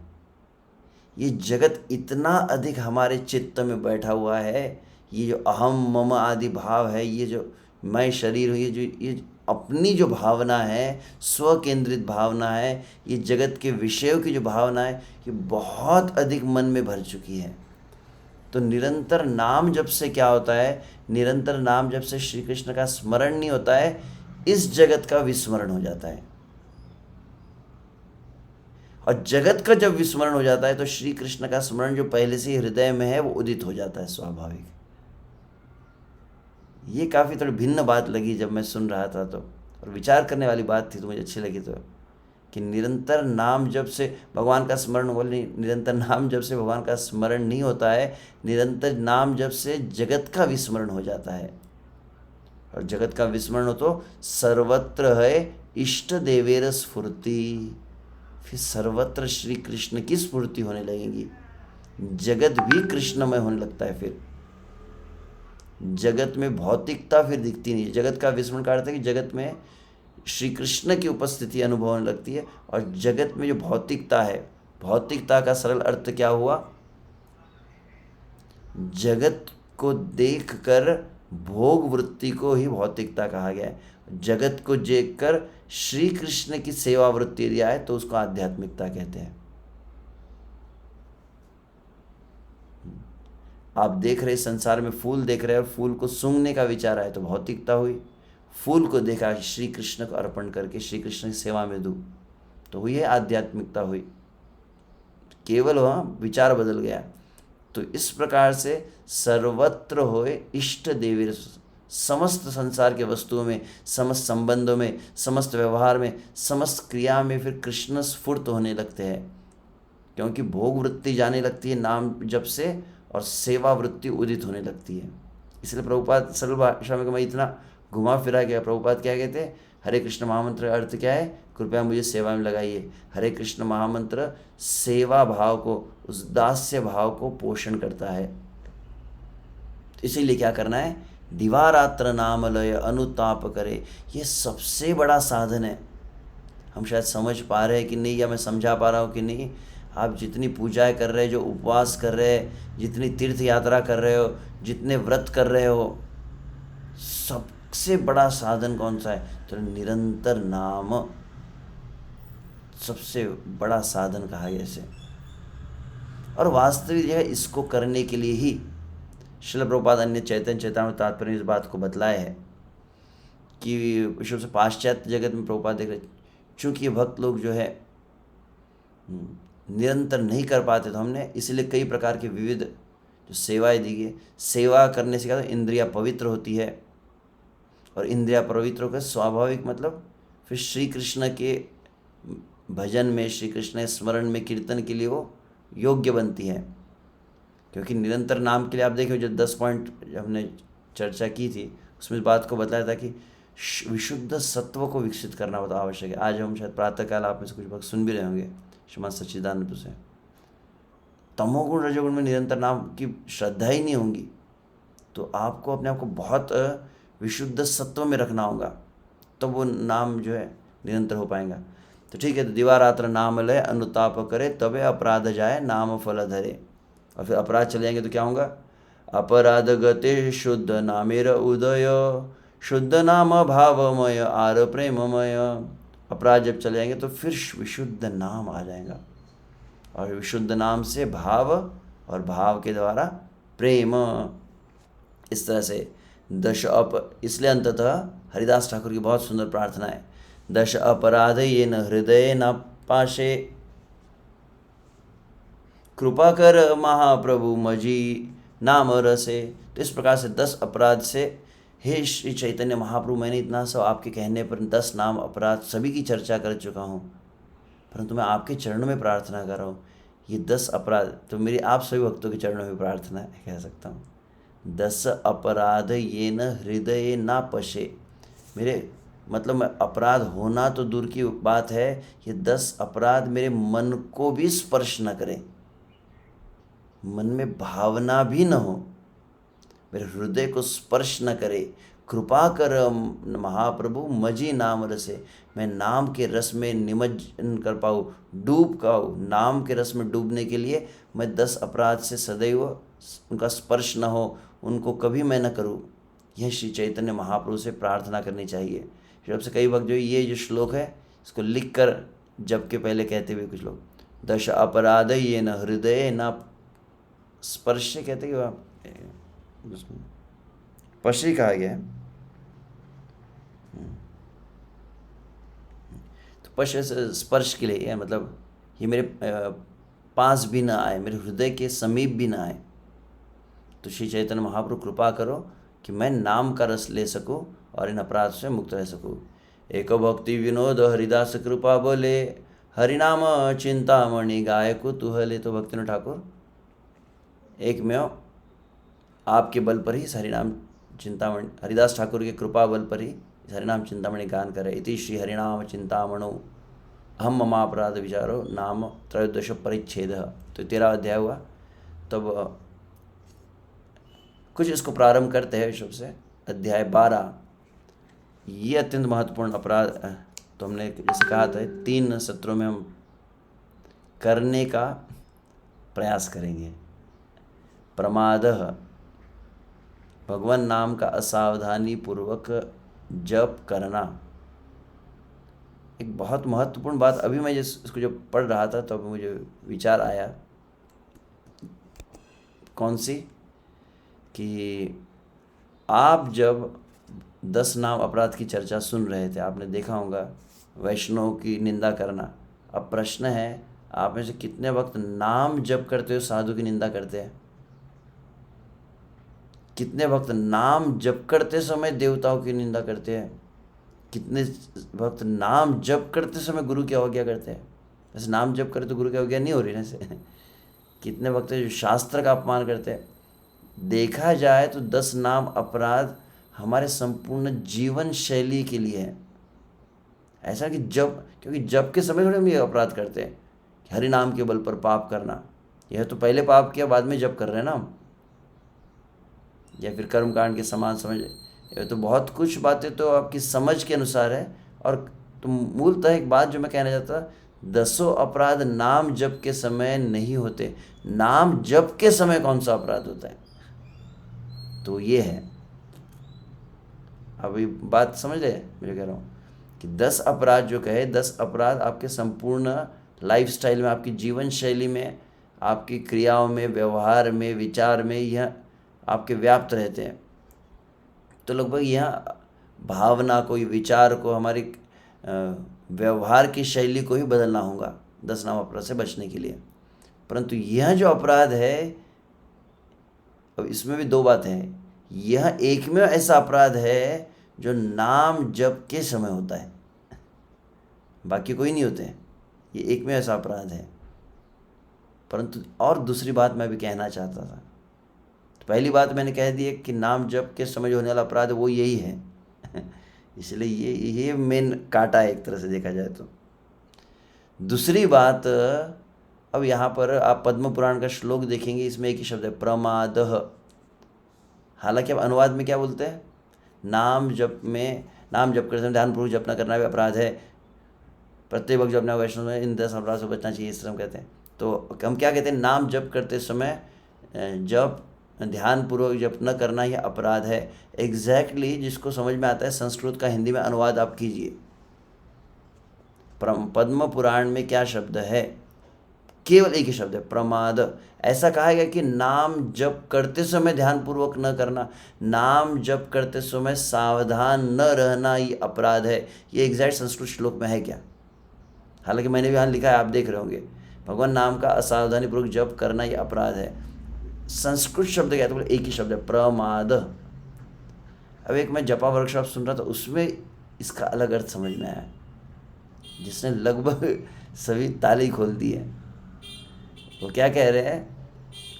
ये जगत इतना अधिक हमारे चित्त में बैठा हुआ है, ये जो अहम मम आदि भाव है, ये जो मैं शरीर हूँ, ये अपनी जो भावना है, स्व केंद्रित भावना है, ये जगत के विषयों की जो भावना है, ये बहुत अधिक मन में भर चुकी है। तो निरंतर नाम जप से क्या होता है, निरंतर नाम जप से श्री कृष्ण का स्मरण नहीं होता है, इस जगत का विस्मरण हो जाता है। और जगत का जब विस्मरण हो जाता है तो श्री कृष्ण का स्मरण जो पहले से ही हृदय में है वो उदित हो जाता है स्वाभाविक। ये काफ़ी थोड़ी भिन्न बात लगी जब मैं सुन रहा था, तो और विचार करने वाली बात थी, तो मुझे अच्छी लगी। तो कि निरंतर नाम जप से भगवान का स्मरण, बोले निरंतर नाम जप से भगवान का स्मरण नहीं होता है, निरंतर नाम जप से जगत का विस्मरण हो जाता है। और जगत का विस्मरण हो तो सर्वत्र है इष्ट देवेर स्फूर्ति, फिर सर्वत्र श्री कृष्ण की स्फूर्ति होने लगेगी, जगत भी कृष्णमय होने लगता है। फिर जगत में भौतिकता फिर दिखती नहीं। जगत का विस्मरण का अर्थ है कि जगत में श्री कृष्ण की उपस्थिति अनुभव होने लगती है, और जगत में जो भौतिकता है, भौतिकता का सरल अर्थ क्या हुआ, जगत को देखकर भोग वृत्ति को ही भौतिकता कहा गया है। जगत को देखकर श्री कृष्ण की सेवा वृत्ति दिया है तो उसको आध्यात्मिकता कहते हैं। आप देख रहे संसार में फूल देख रहे हैं और फूल को सूंघने का विचार आए तो भौतिकता हुई। फूल को देखा श्री कृष्ण को अर्पण करके श्री कृष्ण की सेवा में दूँ तो हुई है आध्यात्मिकता हुई, केवल वहाँ विचार बदल गया। तो इस प्रकार से सर्वत्र होए इष्ट देवी, समस्त संसार के वस्तुओं में, समस्त संबंधों में, समस्त व्यवहार में, समस्त क्रिया में फिर कृष्ण स्फुर्त होने लगते हैं। क्योंकि भोग वृत्ति जाने लगती है नाम जप से, और सेवा वृत्ति उदित होने लगती है। इसलिए प्रभुपाद सरल भाषा में मैं इतना घुमा फिरा गया। प्रभुपाद क्या कहते हैं, हरे कृष्ण महामंत्र का अर्थ क्या है, कृपया मुझे सेवा में लगाइए। हरे कृष्ण महामंत्र सेवा भाव को, उस दास्य भाव को पोषण करता है। इसीलिए क्या करना है, दिवारात्र नाम लय अनुताप करे, ये सबसे बड़ा साधन है। हम शायद समझ पा रहे हैं कि नहीं, या मैं समझा पा रहा हूँ कि नहीं। आप जितनी पूजाएं कर रहे हैं, जो उपवास कर रहे हैं, जितनी तीर्थ यात्रा कर रहे हो, जितने व्रत कर रहे हो, सबसे बड़ा साधन कौन सा है, तो निरंतर नाम सबसे बड़ा साधन कहा गया इसे। और वास्तविक है, इसको करने के लिए ही श्रील प्रभुपाद अन्य चैतन्य चेतावनी तात्पर्य इस बात को बतलाए है कि विश्व से पाश्चात्य जगत में प्रभुपाद देख रहे, चूँकि ये भक्त लोग जो है निरंतर नहीं कर पाते, तो हमने इसलिए कई प्रकार के विविध जो सेवाएं दी गई। सेवा करने से क्या होता है, इंद्रियां पवित्र होती है, और इंद्रियां पवित्र होकर स्वाभाविक मतलब फिर श्री कृष्ण के भजन में, श्री कृष्ण के स्मरण में, कीर्तन के लिए वो योग्य बनती है। क्योंकि निरंतर नाम के लिए आप देखो, जो 10 पॉइंट हमने चर्चा की थी, उसमें बात को बताया था कि विशुद्ध सत्व को विकसित करना बहुत आवश्यक है। आज हम शायद प्रातःकाल आप में से कुछ भक्त सुन भी रहे होंगे श्रीमान सच्चिदानंद से, तमोगुण रजोगुण में निरंतर नाम की श्रद्धा ही नहीं होगी, तो आपको अपने आप को बहुत विशुद्ध सत्व में रखना होगा, तो वो नाम जो है निरंतर हो पाएगा। तो ठीक है, तो दिवारात्र नाम लय अनुताप करे, तबे अपराध जाए नाम फल धरे। और फिर अपराध चले जाएंगे तो क्या होगा, अपराध गते शुद्ध नामेर उदय, शुद्ध नाम भावमय आर प्रेममय। अपराध जब चले जाएंगे तो फिर विशुद्ध नाम आ जाएगा, और विशुद्ध नाम से भाव, और भाव के द्वारा प्रेम। इस तरह से इसलिए अंततः हरिदास ठाकुर की बहुत सुंदर प्रार्थना है, दश अपराध ये न हृदय न पाशे, कृपा कर महाप्रभु मजी नाम रसे। तो इस प्रकार से 10 अपराध से, हे श्री चैतन्य महाप्रभु, मैंने इतना सब आपके कहने पर 10 नाम अपराध सभी की चर्चा कर चुका हूँ, परंतु मैं आपके चरणों में प्रार्थना कर रहा हूँ, ये 10 अपराध तो मेरी आप सभी भक्तों के चरणों में प्रार्थना है, कह सकता हूँ। 10 अपराध ये न हृदय ना पशे, मेरे मतलब मैं अपराध होना तो दूर की बात है, ये 10 अपराध मेरे मन को भी स्पर्श न करें, मन में भावना भी न हो, मेरे हृदय को स्पर्श न करे। कृपा कर महाप्रभु मजी नाम रसे, मैं नाम के रस में निमज्जन कर पाऊँ, डूब पाऊँ। नाम के रस में डूबने के लिए मैं 10 अपराध से सदैव उनका स्पर्श न हो, उनको कभी मैं न करूँ। यह श्री चैतन्य महाप्रभु से प्रार्थना करनी चाहिए। जब से कई वक्त जो ये जो श्लोक है, इसको लिख कर जब के पहले कहते हुए कुछ लोग, 10 अपराध ये न हृदय न स्पर्श से कहते कि पशी कहा गया है, तो पश स्पर्श के लिए मतलब ये मेरे पास भी ना आए, मेरे हृदय के समीप भी ना आए। तो श्री चैतन्य महाप्रभु कृपा करो कि मैं नाम का रस ले सकूं और इन अपराध से मुक्त रह सकूं। एक भक्ति विनोद हरिदास कृपा बोले, हरिनाम चिंतामणि गाय कुतूहले। तो भक्तिविनोद ठाकुर एक में आपके बल पर ही हरिनाम चिंतामणि, हरिदास ठाकुर के कृपा बल पर ही हरिनाम चिंतामणि गान करे। इति श्री हरिनाम चिंतामणो अहम ममापराध विचारो नाम त्रयोदश परिच्छेद। तो 13 अध्याय हुआ। तब कुछ इसको प्रारंभ करते हैं विषय से। अध्याय 12 ये अत्यंत महत्वपूर्ण अपराध, तो हमने जैसे कहा था 3 सत्रों में हम करने का प्रयास करेंगे। प्रमाद, भगवान नाम का असावधानी पूर्वक जप करना, एक बहुत महत्वपूर्ण बात। अभी मैं इसको जब पढ़ रहा था तो मुझे विचार आया, कौन सी, कि आप जब 10 नाम अपराध की चर्चा सुन रहे थे, आपने देखा होगा वैष्णव की निंदा करना। अब प्रश्न है, आप में से कितने वक्त नाम जप करते हो साधु की निंदा करते हैं? कितने वक्त नाम जप करते समय देवताओं की निंदा करते हैं? कितने वक्त नाम जप करते समय गुरु की अवज्ञा करते हैं? वैसे नाम जप करे तो गुरु की अवज्ञा नहीं हो रही ना से कितने वक्त जो शास्त्र का अपमान करते हैं। देखा जाए तो 10 नाम अपराध हमारे संपूर्ण जीवन शैली के लिए है। ऐसा कि जब, क्योंकि जब के समय थोड़े हम ये अपराध करते हैं कि हरि नाम के बल पर पाप करना, यह तो पहले पाप किया बाद में जब कर रहे हैं ना हम, या फिर कर्मकांड के समान समझ। ये तो बहुत कुछ बातें तो आपकी समझ के अनुसार है। और तो मूलतः एक बात जो मैं कहना चाहता, 10 अपराध नाम जप के समय नहीं होते। नाम जप के समय कौन सा अपराध होता है, तो ये है। अभी बात समझ रहे, मैं कह रहा हूँ कि 10 अपराध जो कहे, 10 अपराध आपके संपूर्ण लाइफस्टाइल में, आपकी जीवन शैली में, आपकी क्रियाओं में, व्यवहार में, विचार में यह आपके व्याप्त रहते हैं। तो लगभग यह भावना को, विचार को, हमारी व्यवहार की शैली को ही बदलना होगा 10 नाम अपराध से बचने के लिए। परंतु यह जो अपराध है, अब इसमें भी 2 बातें हैं। यह एक में ऐसा अपराध है जो नाम जप के समय होता है, बाकी कोई नहीं होते हैं। ये एक में ऐसा अपराध है। परंतु और दूसरी बात मैं भी कहना चाहता था। तो पहली बात मैंने कह दी है कि नाम जप के समय जो होने वाला अपराध है वो यही है इसलिए ये मेन काटा है एक तरह से देखा जाए तो। दूसरी बात, अब यहाँ पर आप पद्म पुराण का श्लोक देखेंगे, इसमें एक ही शब्द है प्रमादः। हालांकि अब अनुवाद में क्या बोलते हैं, नाम जप करते समय ध्यानपूर्वक जप न करना भी अपराध है। प्रत्येक वक्त जब अपना वैष्णव में इन 10 अपराध से बचना चाहिए, इस तरह हम कहते हैं। तो हम क्या कहते हैं, नाम जप करते समय जप ध्यानपूर्वक जप न करना यह अपराध है। एग्जैक्टली जिसको समझ में आता है संस्कृत का हिंदी में अनुवाद आप कीजिए। पद्म पुराण में क्या शब्द है, केवल एक ही शब्द है प्रमाद। ऐसा कहा गया कि नाम जप करते समय ध्यानपूर्वक न करना, नाम जप करते समय सावधान न रहना, ये अपराध है। ये एग्जैक्ट संस्कृत श्लोक में है क्या? हालांकि मैंने भी यहाँ लिखा है, आप देख रहे होंगे, भगवान नाम का असावधानी पूर्वक जप करना ये अपराध है। संस्कृत शब्द क्या है, तो एक ही शब्द है प्रमाद। अब एक मैं जपा वर्कशॉप सुन रहा था, उसमें इसका अलग अर्थ समझ में आया, जिसने लगभग सभी ताली खोल दी है। वो क्या कह रहे हैं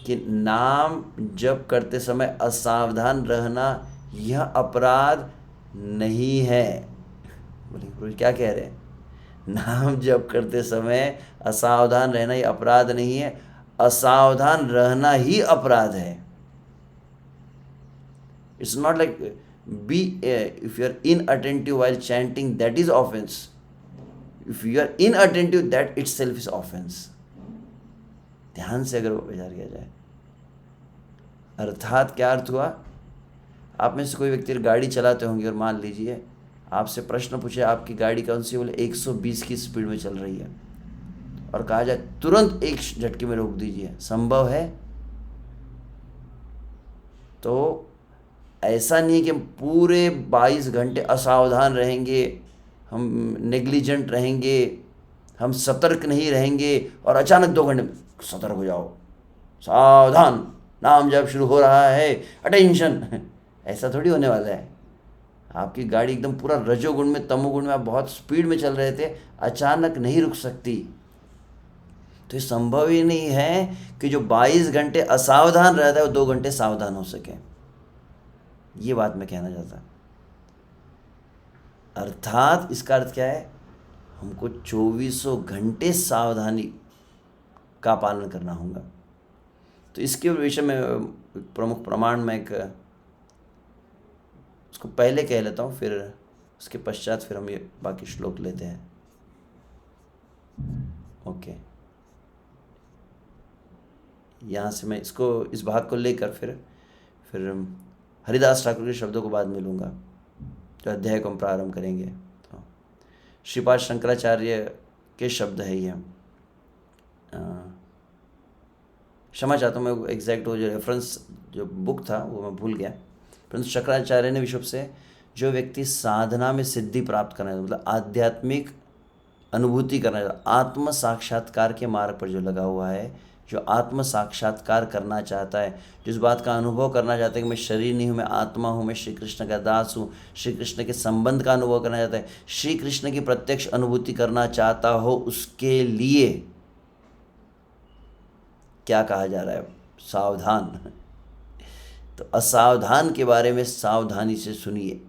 कि नाम जप करते समय असावधान रहना यह अपराध नहीं है। बोले क्या कह रहे हैं, नाम जप करते समय असावधान रहना यह अपराध नहीं है, असावधान रहना ही अपराध है। It's not like be if you are inattentive while chanting that is offence, if you are inattentive that itself is offence. ध्यान से अगर विचार किया जाए, अर्थात क्या अर्थ हुआ, आप में से कोई व्यक्ति गाड़ी चलाते होंगे और मान लीजिए आपसे प्रश्न पूछे आपकी गाड़ी कौन सी, बोले 120 की स्पीड में चल रही है, और कहा जाए तुरंत एक झटके में रोक दीजिए, संभव है? तो ऐसा नहीं कि हम पूरे 22 घंटे असावधान रहेंगे, हम नेग्लिजेंट रहेंगे, हम सतर्क नहीं रहेंगे और अचानक 2 घंटे में सतर्क हो जाओ, सावधान, नाम जब शुरू हो रहा है, अटेंशन। ऐसा थोड़ी होने वाला है। आपकी गाड़ी एकदम पूरा रजोगुण में, तमोगुण में, आप बहुत स्पीड में चल रहे थे, अचानक नहीं रुक सकती। तो ये संभव ही नहीं है कि जो 22 घंटे असावधान रहता है वो 2 घंटे सावधान हो सके। ये बात मैं कहना चाहता। अर्थात इसका अर्थ क्या है, हमको 24 घंटे सावधानी का पालन करना होगा। तो इसके विषय में प्रमुख प्रमाण में एक उसको पहले कह लेता हूँ, फिर उसके पश्चात फिर हम ये बाकी श्लोक लेते हैं। ओके, यहाँ से मैं इसको, इस भाग को लेकर फिर हरिदास ठाकुर के शब्दों को बाद में लूँगा, जो अध्याय को हम प्रारंभ करेंगे। तो श्रीपाद शंकराचार्य के शब्द है ये। क्षमा चाहता हूँ, मैं एग्जैक्ट वो जो रेफरेंस जो बुक था वो मैं भूल गया, परंतु शंकराचार्य ने विश्व से जो व्यक्ति साधना में सिद्धि प्राप्त करना है, मतलब आध्यात्मिक अनुभूति करना है, आत्म साक्षात्कार के मार्ग पर जो लगा हुआ है, जो आत्म साक्षात्कार करना चाहता है, जिस बात का अनुभव करना चाहता है कि मैं शरीर नहीं हूँ, मैं आत्मा हूँ, मैं श्री कृष्ण का दास हूँ, श्री कृष्ण के संबंध का अनुभव करना चाहता है, श्री कृष्ण की प्रत्यक्ष अनुभूति करना चाहता हो, उसके लिए क्या कहा जा रहा है? सावधान। तो असावधान के बारे में सावधानी से सुनिए।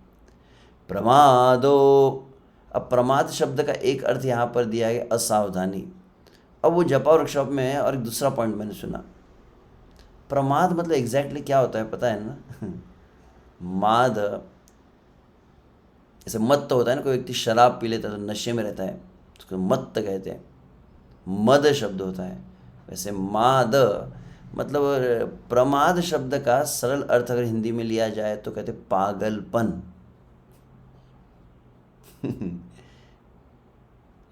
प्रमादो, अब प्रमाद शब्द का एक अर्थ यहाँ पर दिया गया असावधानी। अब वो जपा वर्कशॉप में है और एक दूसरा पॉइंट मैंने सुना, प्रमाद मतलब एग्जैक्टली क्या होता है पता है ना? माद, जैसे मत्त होता है ना, कोई व्यक्ति शराब पी लेता है तो नशे में रहता है, उसको मत्त कहते हैं, मद शब्द होता है। वैसे माद मतलब प्रमाद शब्द का सरल अर्थ अगर हिंदी में लिया जाए तो कहते पागलपन।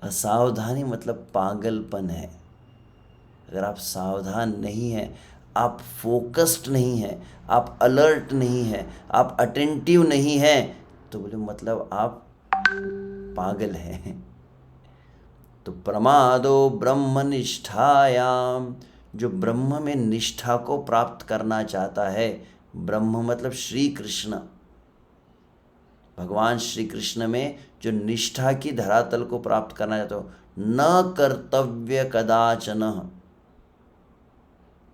असावधानी मतलब पागलपन है। अगर आप सावधान नहीं हैं, आप फोकस्ड नहीं हैं, आप अलर्ट नहीं हैं, आप अटेंटिव नहीं हैं, तो बोले मतलब आप पागल हैं। तो प्रमादो ब्रह्म निष्ठायाम, जो ब्रह्म में निष्ठा को प्राप्त करना चाहता है, ब्रह्म मतलब श्री कृष्ण, भगवान श्री कृष्ण में जो निष्ठा की धरातल को प्राप्त करना चाहते हो, न कर्तव्य कदाचन,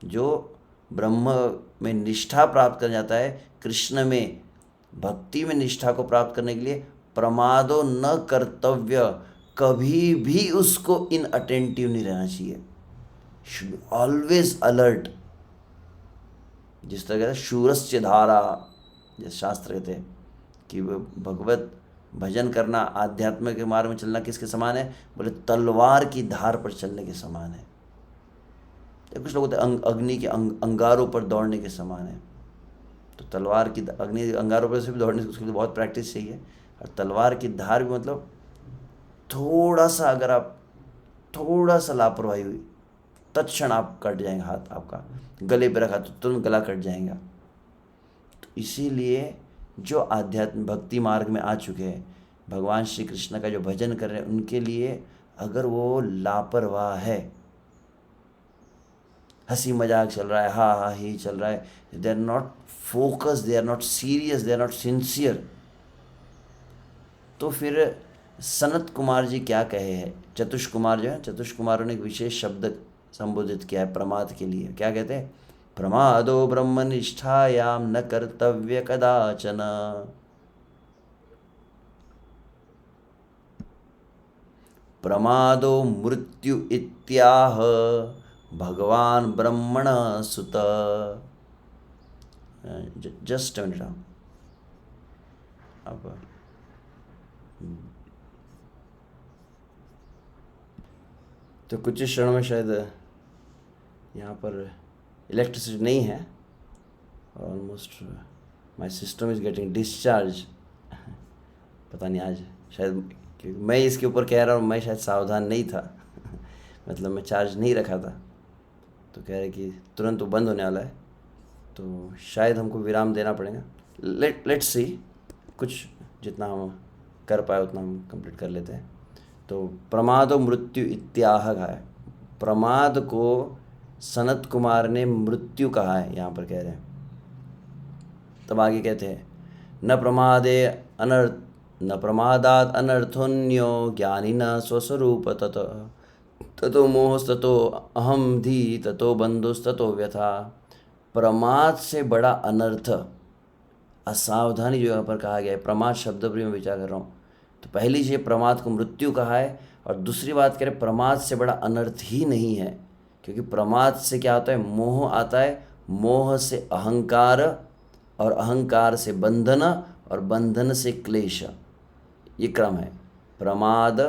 जो ब्रह्म में निष्ठा प्राप्त करना चाहता है, कृष्ण में भक्ति में निष्ठा को प्राप्त करने के लिए प्रमादो न कर्तव्य, कभी भी उसको इनअटेंटिव नहीं रहना चाहिए, शुड ऑलवेज अलर्ट। जिस तरह कहते हैं शूरस्य धारा, जैसे शास्त्र कहते हैं कि भगवत भजन करना, आध्यात्म के मार्ग में चलना किसके समान है? बोले तलवार की धार पर चलने के समान है। कुछ लोग होते हैं अग्नि के अंगारों पर दौड़ने के समान है। तो तलवार की अग्नि अंगारों पर से भी दौड़ने, उसके लिए बहुत प्रैक्टिस चाहिए। और तलवार की धार भी मतलब थोड़ा सा, अगर आप थोड़ा सा लापरवाही हुई तत्क्षण आप कट जाएंगे, हाथ आपका गले पे रखा तो तुरंत गला कट जाएगा। तो इसीलिए जो आध्यात्म भक्ति मार्ग में आ चुके हैं, भगवान श्री कृष्ण का जो भजन कर रहे हैं, उनके लिए अगर वो लापरवाह है, हंसी मजाक चल रहा है, हा हा ही चल रहा है, they are not focus, they are not serious, they are not sincere, तो फिर सनत कुमार जी क्या कहे हैं, चतुष कुमार जो है, चतुष कुमारों ने एक विशेष शब्द संबोधित किया है प्रमाद के लिए। क्या कहते हैं? प्रमादो ब्रह्म निष्ठायाम न कर्तव्य कदाचन। प्रमादो मृत्यु इत्याह भगवान ब्रह्मण सुत। जस्ट मिनट, अब तो कुछ क्षणों में शायद यहाँ पर इलेक्ट्रिसिटी नहीं है, almost my system is getting discharge. पता नहीं आज शायद, क्योंकि मैं इसके ऊपर कह रहा हूँ, मैं शायद सावधान नहीं था। मतलब मैं चार्ज नहीं रखा था, तो कह रहे कि तुरंत वो बंद होने वाला है, तो शायद हमको विराम देना पड़ेगा। लेट्स सी, कुछ जितना हम कर पाए उतना हम कंप्लीट कर लेते हैं। तो प्रमाद और मृत्यु इत्याह कहा है, प्रमाद को सनत कुमार ने मृत्यु कहा है, यहाँ पर कह रहे हैं। तब आगे कहते हैं न प्रमादे अनर्थ, न प्रमादात अनर्थोन्यो ज्ञानी न स्वस्वरूप ततो मोहस्ततो अहम धी ततो बंधुस्ततो व्यथा। प्रमाद से बड़ा अनर्थ, असावधानी जो यहाँ पर कहा गया है, प्रमाद शब्द पर मैं विचार कर रहा हूँ। तो पहली चीज़ प्रमाद को मृत्यु कहा है, और दूसरी बात करें प्रमाद से बड़ा अनर्थ ही नहीं है, क्योंकि प्रमाद से क्या आता है? मोह आता है, मोह से अहंकार, और अहंकार से बंधन, और बंधन से क्लेश। ये क्रम है, प्रमाद,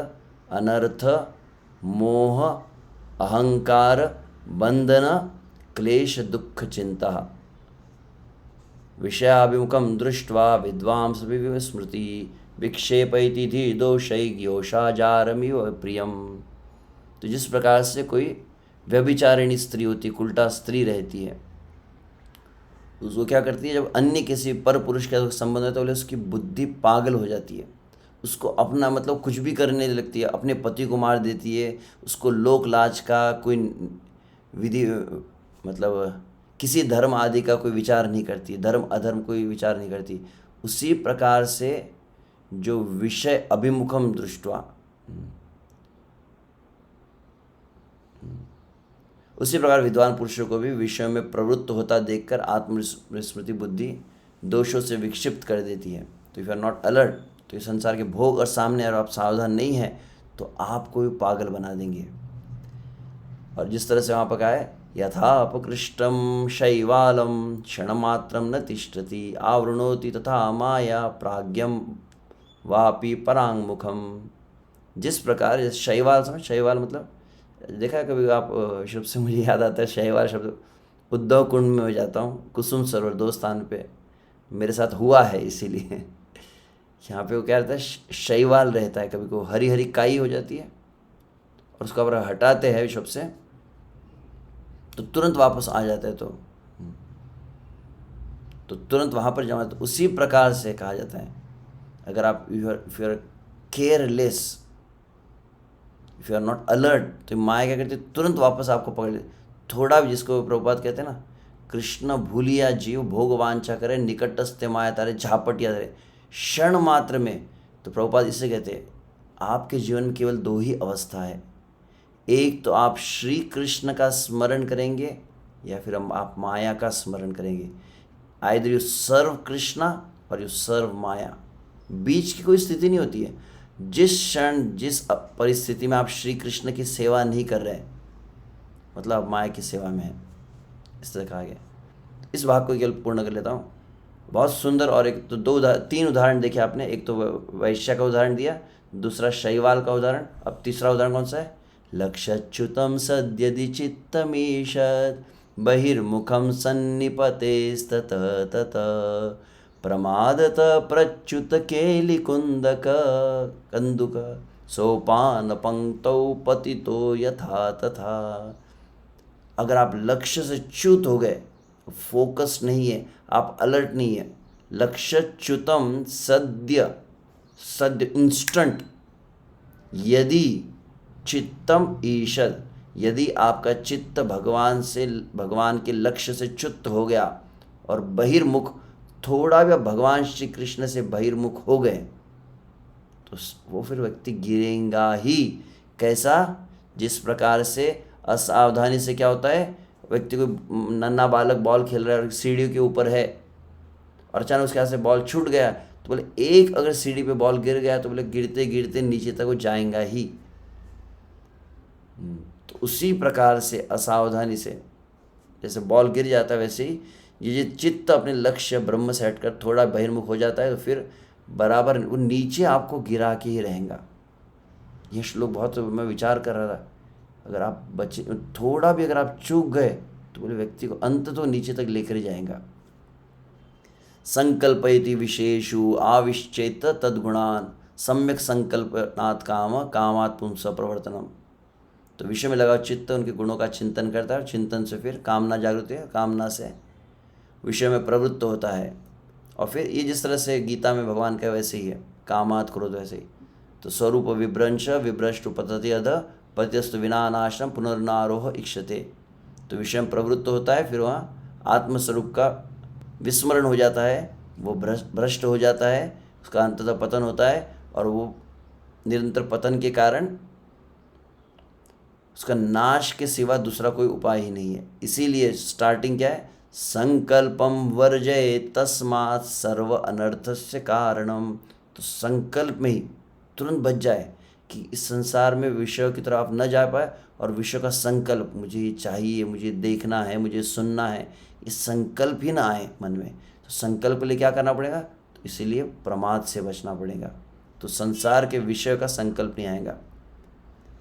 अनर्थ, मोह, अहंकार, बंधन, क्लेश, दुख, चिंता। विषयाभिमुखम दृष्ट्वा विद्वांस विस्मृति विक्षेपयति धी दोषैर्योषाजारमिव प्रियम। तो जिस प्रकार से कोई व्यभिचारिणी स्त्री होती है, उल्टा स्त्री रहती है, उसको क्या करती है, जब अन्य किसी पर पुरुष के संबंध है तो बोले उसकी बुद्धि पागल हो जाती है, उसको अपना मतलब कुछ भी करने लगती है, अपने पति को मार देती है, उसको लोक लाज का कोई विधि मतलब किसी धर्म आदि का कोई विचार नहीं करती, धर्म अधर्म कोई विचार नहीं करती। उसी प्रकार से जो विषय अभिमुखम दृष्टवा, उसी प्रकार विद्वान पुरुषों को भी विषयों में प्रवृत्त होता देखकर आत्मस्मृति बुद्धि दोषों से विक्षिप्त कर देती है। तो if you are not alert, तो इस संसार के भोग और सामने अगर आप सावधान नहीं हैं तो आपको भी पागल बना देंगे। और जिस तरह से वहाँ पर कहा है, यथापकृष्टम शैवालम क्षणमात्रम न तिष्ठति आवृणोति तथा माया प्राज्ञम वापि परांगमुखम। जिस प्रकार शैवाल, समझ शैवाल मतलब देखा है कभी आप? शब्द से मुझे याद आता है शैवाल शब्द, उद्धव कुंड में मैं जाता हूँ, कुसुम सरोवर दो स्थान पे मेरे साथ हुआ है, इसीलिए यहाँ पे वो क्या रहता है, शैवाल रहता है। कभी को हरी हरी काई हो जाती है और उसको अगर हटाते हैं विषभ से तो तुरंत वापस आ जाता है, तो तुरंत वहाँ पर जमा। तो उसी प्रकार से कहा जाता है, अगर आप if you are careless, if you are not alert, तो माया क्या करती है, तुरंत वापस आपको पकड़ ले। थोड़ा भी, जिसको प्रभुपाद कहते हैं ना, कृष्ण भूलिया जीव भोग वांछा करे निकटस्थ माया तारे झापटिया धरे क्षण मात्र में। तो प्रभुपाद इससे कहते हैं आपके जीवन में केवल दो ही अवस्था है, एक तो आप श्री कृष्ण का स्मरण करेंगे या फिर आप माया का स्मरण करेंगे। आइदर यू सर्व कृष्णा और यू सर्व माया, बीच की कोई स्थिति नहीं होती है। जिस क्षण जिस परिस्थिति में आप श्री कृष्ण की सेवा नहीं कर रहे, मतलब आप माया की सेवा में हैं, इस तरह कहा गया। इस भाग को केवल पूर्ण कर लेता हूँ, बहुत सुंदर। और एक तो तीन उदाहरण देखे आपने, एक तो वैश्य का उदाहरण दिया, दूसरा शैवाल का उदाहरण, अब तीसरा उदाहरण कौन सा है, लक्ष्यच्युतम सद्यदि चित्तमीषद बहिर्मुखम सन्निपतेस्तत तत प्रमादत प्रच्युत केलिकुंदक कंदुक सोपान पंक्तौ पतितो यथा तथा। अगर आप लक्ष्य से च्युत हो गए, फोकस नहीं है, आप अलर्ट नहीं है, लक्ष्यच्युतम सद्य इंस्टेंट, यदि चित्तम ईशद, यदि आपका चित्त भगवान के लक्ष्य से च्युत हो गया और बहिर्मुख, थोड़ा भी भगवान श्री कृष्ण से बहिर्मुख हो गए, तो वो फिर व्यक्ति गिरेगा ही। कैसा? जिस प्रकार से असावधानी से क्या होता है, व्यक्ति को, नन्हा बालक बॉल खेल रहा है और सीढ़ी के ऊपर है और अचानक उसके हाथ से बॉल छूट गया, तो बोले एक अगर सीढ़ी पे बॉल गिर गया तो बोले गिरते गिरते नीचे तक वो जाएगा ही। तो उसी प्रकार से असावधानी से जैसे बॉल गिर जाता है, वैसे ही ये चित्त अपने लक्ष्य ब्रह्म से हटकर थोड़ा बहिर्मुख हो जाता है, तो फिर बराबर वो नीचे आपको गिरा के ही रहेगा। यह श्लोक बहुत मैं विचार कर रहा था, अगर आप बच्चे थोड़ा भी अगर आप चूक गए तो बोले व्यक्ति को अंत तो नीचे तक लेकर ही जाएगा। संकल्पयति विशेषु आविश्चेत तद्गुणान सम्यक संकल्पनात् काम कामात् पुंस प्रवर्तनम। तो विषय में लगा चित्त उनके गुणों का चिंतन करता है और चिंतन से फिर कामना जागृत है, कामना से विषय में प्रवृत्त होता है। और फिर ये जिस तरह से गीता में भगवान का वैसे ही है, कामात् क्रोध वैसे ही। तो स्वरूप विभ्रंश विभ्रष्ट पतति अध पतिस्तु विनानाश्रम पुनर्नारोह इक्षते। तो विषय में प्रवृत्त होता है, फिर वहाँ आत्मस्वरूप का विस्मरण हो जाता है, वो भ्रष्ट हो जाता है, उसका अंततः पतन होता है। और वो निरंतर पतन के कारण उसका नाश के सिवा दूसरा कोई उपाय ही नहीं है। इसीलिए स्टार्टिंग क्या है, संकल्पम वर्जय तस्मात् सर्व अनर्थस्य कारणम। तो संकल्प में ही तुरंत बच जाए कि इस संसार में विषयों की तरफ आप न जा पाए, और विषय का संकल्प, मुझे ये चाहिए, मुझे देखना है, मुझे सुनना है, इस संकल्प ही ना आए मन में। तो संकल्प के लिए क्या करना पड़ेगा, तो इसीलिए प्रमाद से बचना पड़ेगा। तो संसार के विषय का संकल्प नहीं आएगा।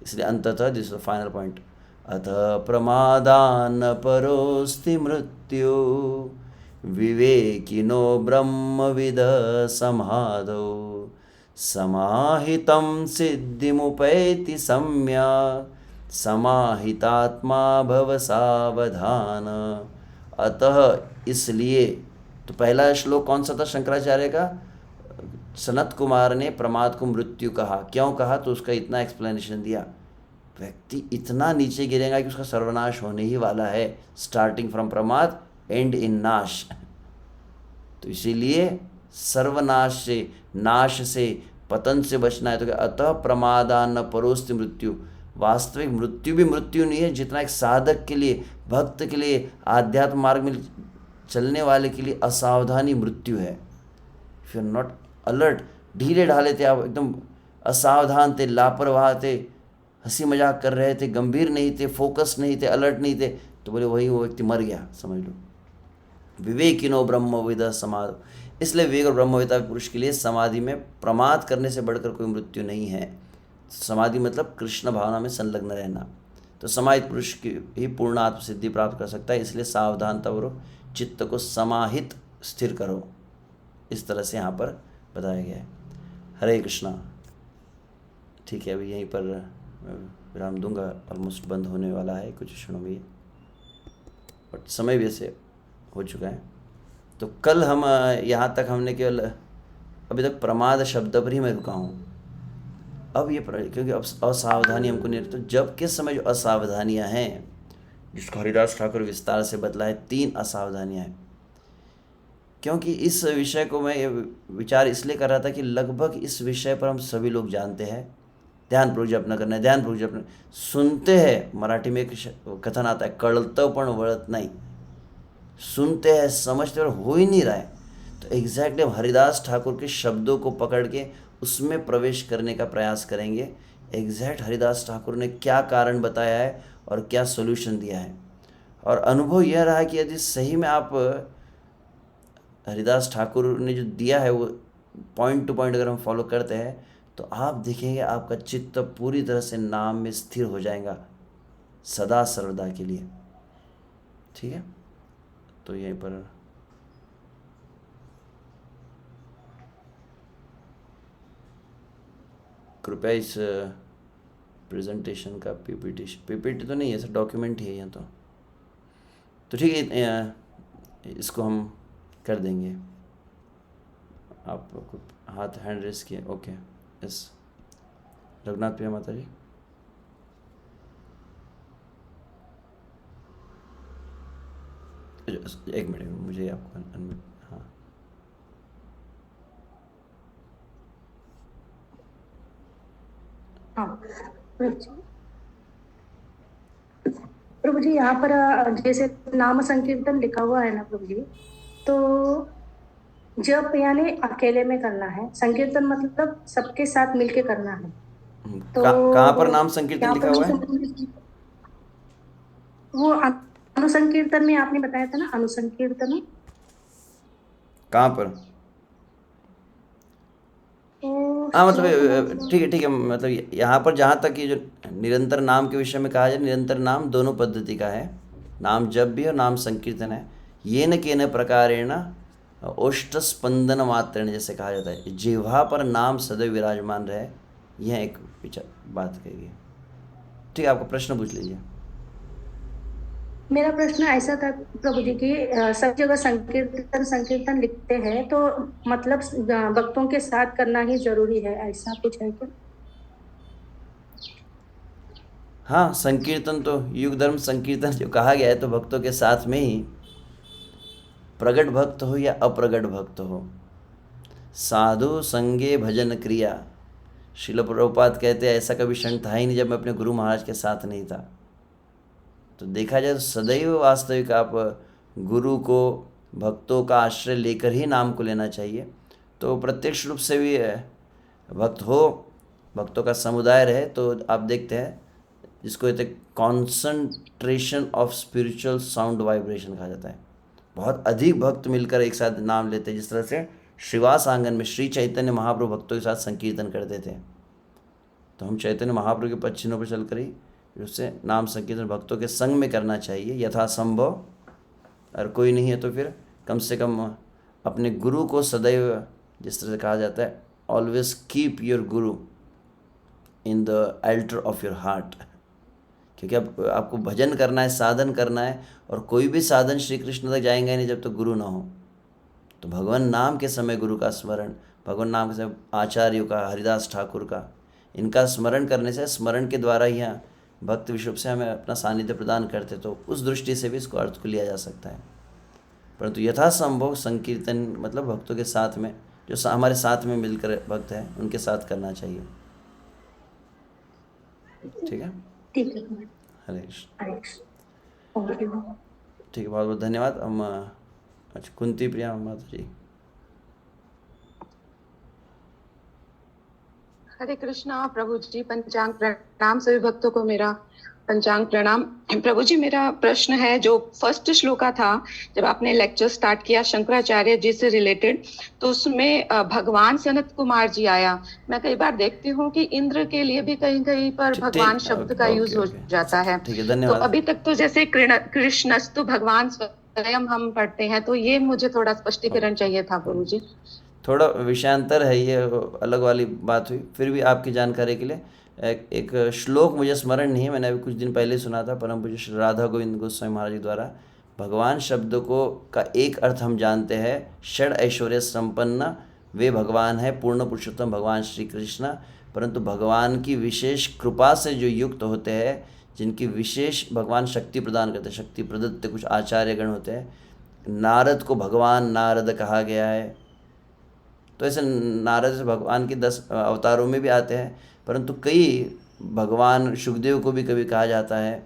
इसलिए अंततः this is the final point, अथ प्रमादान परोस्ति मृत्यु विवेकिनो ब्रह्मविद समाधौ समाहितं सिद्धिमुपैति सम्यक् समाहितात्मा भव सावधान। अतः इसलिए, तो पहला श्लोक कौन सा था शंकराचार्य का, सनत कुमार ने प्रमाद को मृत्यु कहा। क्यों कहा, तो उसका इतना एक्सप्लेनेशन दिया व्यक्ति इतना नीचे गिरेगा कि उसका सर्वनाश होने ही वाला है, स्टार्टिंग फ्रॉम प्रमाद एंड इन नाश। तो इसीलिए सर्वनाश से, नाश से, पतन से बचना है तो क्या, अतः प्रमादान न परोस्ति मृत्यु। वास्तविक मृत्यु भी मृत्यु नहीं है, जितना एक साधक के लिए, भक्त के लिए, आध्यात्म मार्ग में चलने वाले के लिए असावधानी मृत्यु है। If you are not alert, ढीले ढाले थे आप, एकदम असावधान थे, लापरवाह थे, हंसी मजाक कर रहे थे, गंभीर नहीं थे, फोकस नहीं थे, अलर्ट नहीं थे, तो बोले वही वो व्यक्ति मर गया, समझ लो। विवेकिनो ब्रह्मविद समाधि। इसलिए विवेक और ब्रह्मविदा पुरुष के लिए समाधि में प्रमाद करने से बढ़कर कोई मृत्यु नहीं है। समाधि मतलब कृष्ण भावना में संलग्न रहना। तो समाहित पुरुष की ही पूर्ण आत्म सिद्धि प्राप्त कर सकता है। इसलिए सावधानता करो, चित्त को समाहित स्थिर करो, इस तरह से यहाँ पर बताया गया है। हरे कृष्णा। ठीक है, अभी यहीं पर विराम दूंगा, ऑलमोस्ट बंद होने वाला है कुछ क्षणों में, बट समय भी ऐसे हो चुका है। तो कल हम यहाँ तक हमने केवल अभी तक प्रमाद शब्द पर ही मैं रुका हूँ। अब ये क्योंकि अब असावधानी हमको नहीं, तो जब किस समय जो असावधानियाँ हैं, जिसको हरिदास ठाकुर विस्तार से बतला है, 3 असावधानियाँ हैं। क्योंकि इस विषय को मैं विचार इसलिए कर रहा था कि लगभग इस विषय पर हम सभी लोग जानते हैं, ध्यानपूर्वक जपना करना है, ध्यानपूर्वक जपना, सुनते हैं। मराठी में एक कथन आता है, कळतं पण वळत नाही। सुनते हैं, समझते और हो ही नहीं रहा है। तो एग्जैक्टली हम हरिदास ठाकुर के शब्दों को पकड़ के उसमें प्रवेश करने का प्रयास करेंगे। एग्जैक्ट हरिदास ठाकुर ने क्या कारण बताया है और क्या सोल्यूशन दिया है। और अनुभव यह रहा है कि यदि सही में आप हरिदास ठाकुर ने जो दिया है वो पॉइंट टू पॉइंट अगर हम फॉलो करते हैं, तो आप देखेंगे आपका चित्त पूरी तरह से नाम में स्थिर हो जाएगा सदा सर्वदा के लिए। ठीक है, तो यहीं पर कृपया इस प्रेजेंटेशन का पीपीटी तो नहीं है सर, डॉक्यूमेंट ही है यहाँ। तो ठीक है, इसको हम कर देंगे। आप हाथ हैंड रेस किए, ओके। यस, रघुनाथ प्रिया माता जी। एक मिनट, मुझे आपको हाँ, हाँ प्रभु जी, यहाँ पर जैसे नाम संकीर्तन लिखा हुआ है ना प्रभु जी, तो जप यानी अकेले में करना है, संकीर्तन मतलब सबके साथ मिलके करना है। तो कहाँ पर नाम संकीर्तन यहाँ लिखा पर हुआ है? वो अनुसंकीर्तन में आपने बताया था ना, अनुसंकीर्तन में कहाँ पर? हाँ मतलब ठीक है, मतलब यहाँ पर जहाँ तक ये जो निरंतर नाम के विषय में कहा जाए, निरंतर नाम दोनों पद्धति का है, नाम जप भी और नाम संकीर्तन है। ये न केन प्रकारेण ओष्ठ स्पंदन मात्रेण, जैसे कहा जाता है, जिह्वा पर नाम सदैव विराजमान रहे, यह एक विचार बात कही गई। ठीक है, आपका प्रश्न पूछ लीजिए। मेरा प्रश्न ऐसा था प्रभु जी की, सब जगह संकीर्तन संकीर्तन लिखते हैं, तो मतलब भक्तों के साथ करना ही जरूरी है, ऐसा कुछ है क्या? हाँ, संकीर्तन तो युग धर्म संकीर्तन जो कहा गया है, तो भक्तों के साथ में ही, प्रगट भक्त हो या अप्रगट भक्त हो, साधु संगे भजन क्रिया। श्रील प्रभुपाद कहते हैं ऐसा कभी क्षण था ही नहीं जब मैं अपने गुरु महाराज के साथ नहीं था। तो देखा जाए तो सदैव वास्तविक आप गुरु को, भक्तों का आश्रय लेकर ही नाम को लेना चाहिए। तो प्रत्यक्ष रूप से भी भक्त हो, भक्तों का समुदाय रहे, तो आप देखते हैं जिसको कहते हैं concentration of spiritual sound vibration कहा जाता है। बहुत अधिक भक्त मिलकर एक साथ नाम लेते हैं, जिस तरह से श्रीवास आंगन में श्री चैतन्य महाप्रभु भक्तों के साथ संकीर्तन करते थे। तो हम चैतन्य महाप्रभु के पद चिन्हों पर चलकर ही उससे नाम संकीर्तन भक्तों के संग में करना चाहिए यथासंभव। और कोई नहीं है तो फिर कम से कम अपने गुरु को सदैव, जिस तरह से कहा जाता है, always keep your Guru in the alter of your heart. क्योंकि अब आपको भजन करना है, साधन करना है, और कोई भी साधन श्री कृष्ण तक जाएंगे नहीं जब तक गुरु ना हो। तो भगवान नाम के समय गुरु का स्मरण, भगवान नाम के समय आचार्यों का, हरिदास ठाकुर का, इनका स्मरण करने से, स्मरण के द्वारा ही भक्त विश्व रूप से हमें अपना सानिध्य प्रदान करते, तो उस दृष्टि से भी इसको अर्थ को लिया जा सकता है। परंतु यथासंभव संकीर्तन मतलब भक्तों के साथ में, जो हमारे साथ में मिलकर भक्त हैं उनके साथ करना चाहिए। ठीक है, ठीक है। हरे कृष्ण। हरे कृष्ण। ओके। ठीक है, बहुत बहुत धन्यवाद। हम अच्छा, कुंती प्रिया माता जी। हरे कृष्णा प्रभु जी, पंचांग प्रणाम सभी भक्तों को मेरा पंचांग प्रणाम। प्रभु जी, मेरा प्रश्न है, जो फर्स्ट श्लोका था जब आपने लेक्चर स्टार्ट किया शंकराचार्य जी से रिलेटेड, तो उसमें भगवान सनत कुमार जी आया। मैं कई बार देखती हूँ कि इंद्र के लिए भी कहीं कहीं पर भगवान शब्द का यूज हो जाता है। ठीक है, तो धन्यवाद। अभी तक तो जैसे कृष्णस्तु भगवान स्वयं हम पढ़ते हैं, तो ये मुझे थोड़ा स्पष्टीकरण चाहिए था प्रभु जी। थोड़ा विषयांतर है, ये अलग वाली बात हुई। फिर भी आपकी जानकारी के लिए एक श्लोक मुझे स्मरण नहीं है, मैंने अभी कुछ दिन पहले सुना था परम पूज्य श्री राधा गोविंद गोस्वामी महाराज जी द्वारा। भगवान शब्द को का एक अर्थ हम जानते हैं, षड ऐश्वर्य संपन्न वे भगवान है, पूर्ण पुरुषोत्तम भगवान श्री कृष्ण। परंतु भगवान की विशेष कृपा से जो युक्त होते हैं, जिनकी विशेष भगवान शक्ति प्रदान करते हैं, शक्ति प्रदत्त कुछ आचार्यगण होते हैं, नारद को भगवान नारद कहा गया है। तो ऐसे नारद भगवान के 10 अवतारों में भी आते हैं, परंतु कई भगवान सुखदेव को भी कभी कहा जाता है।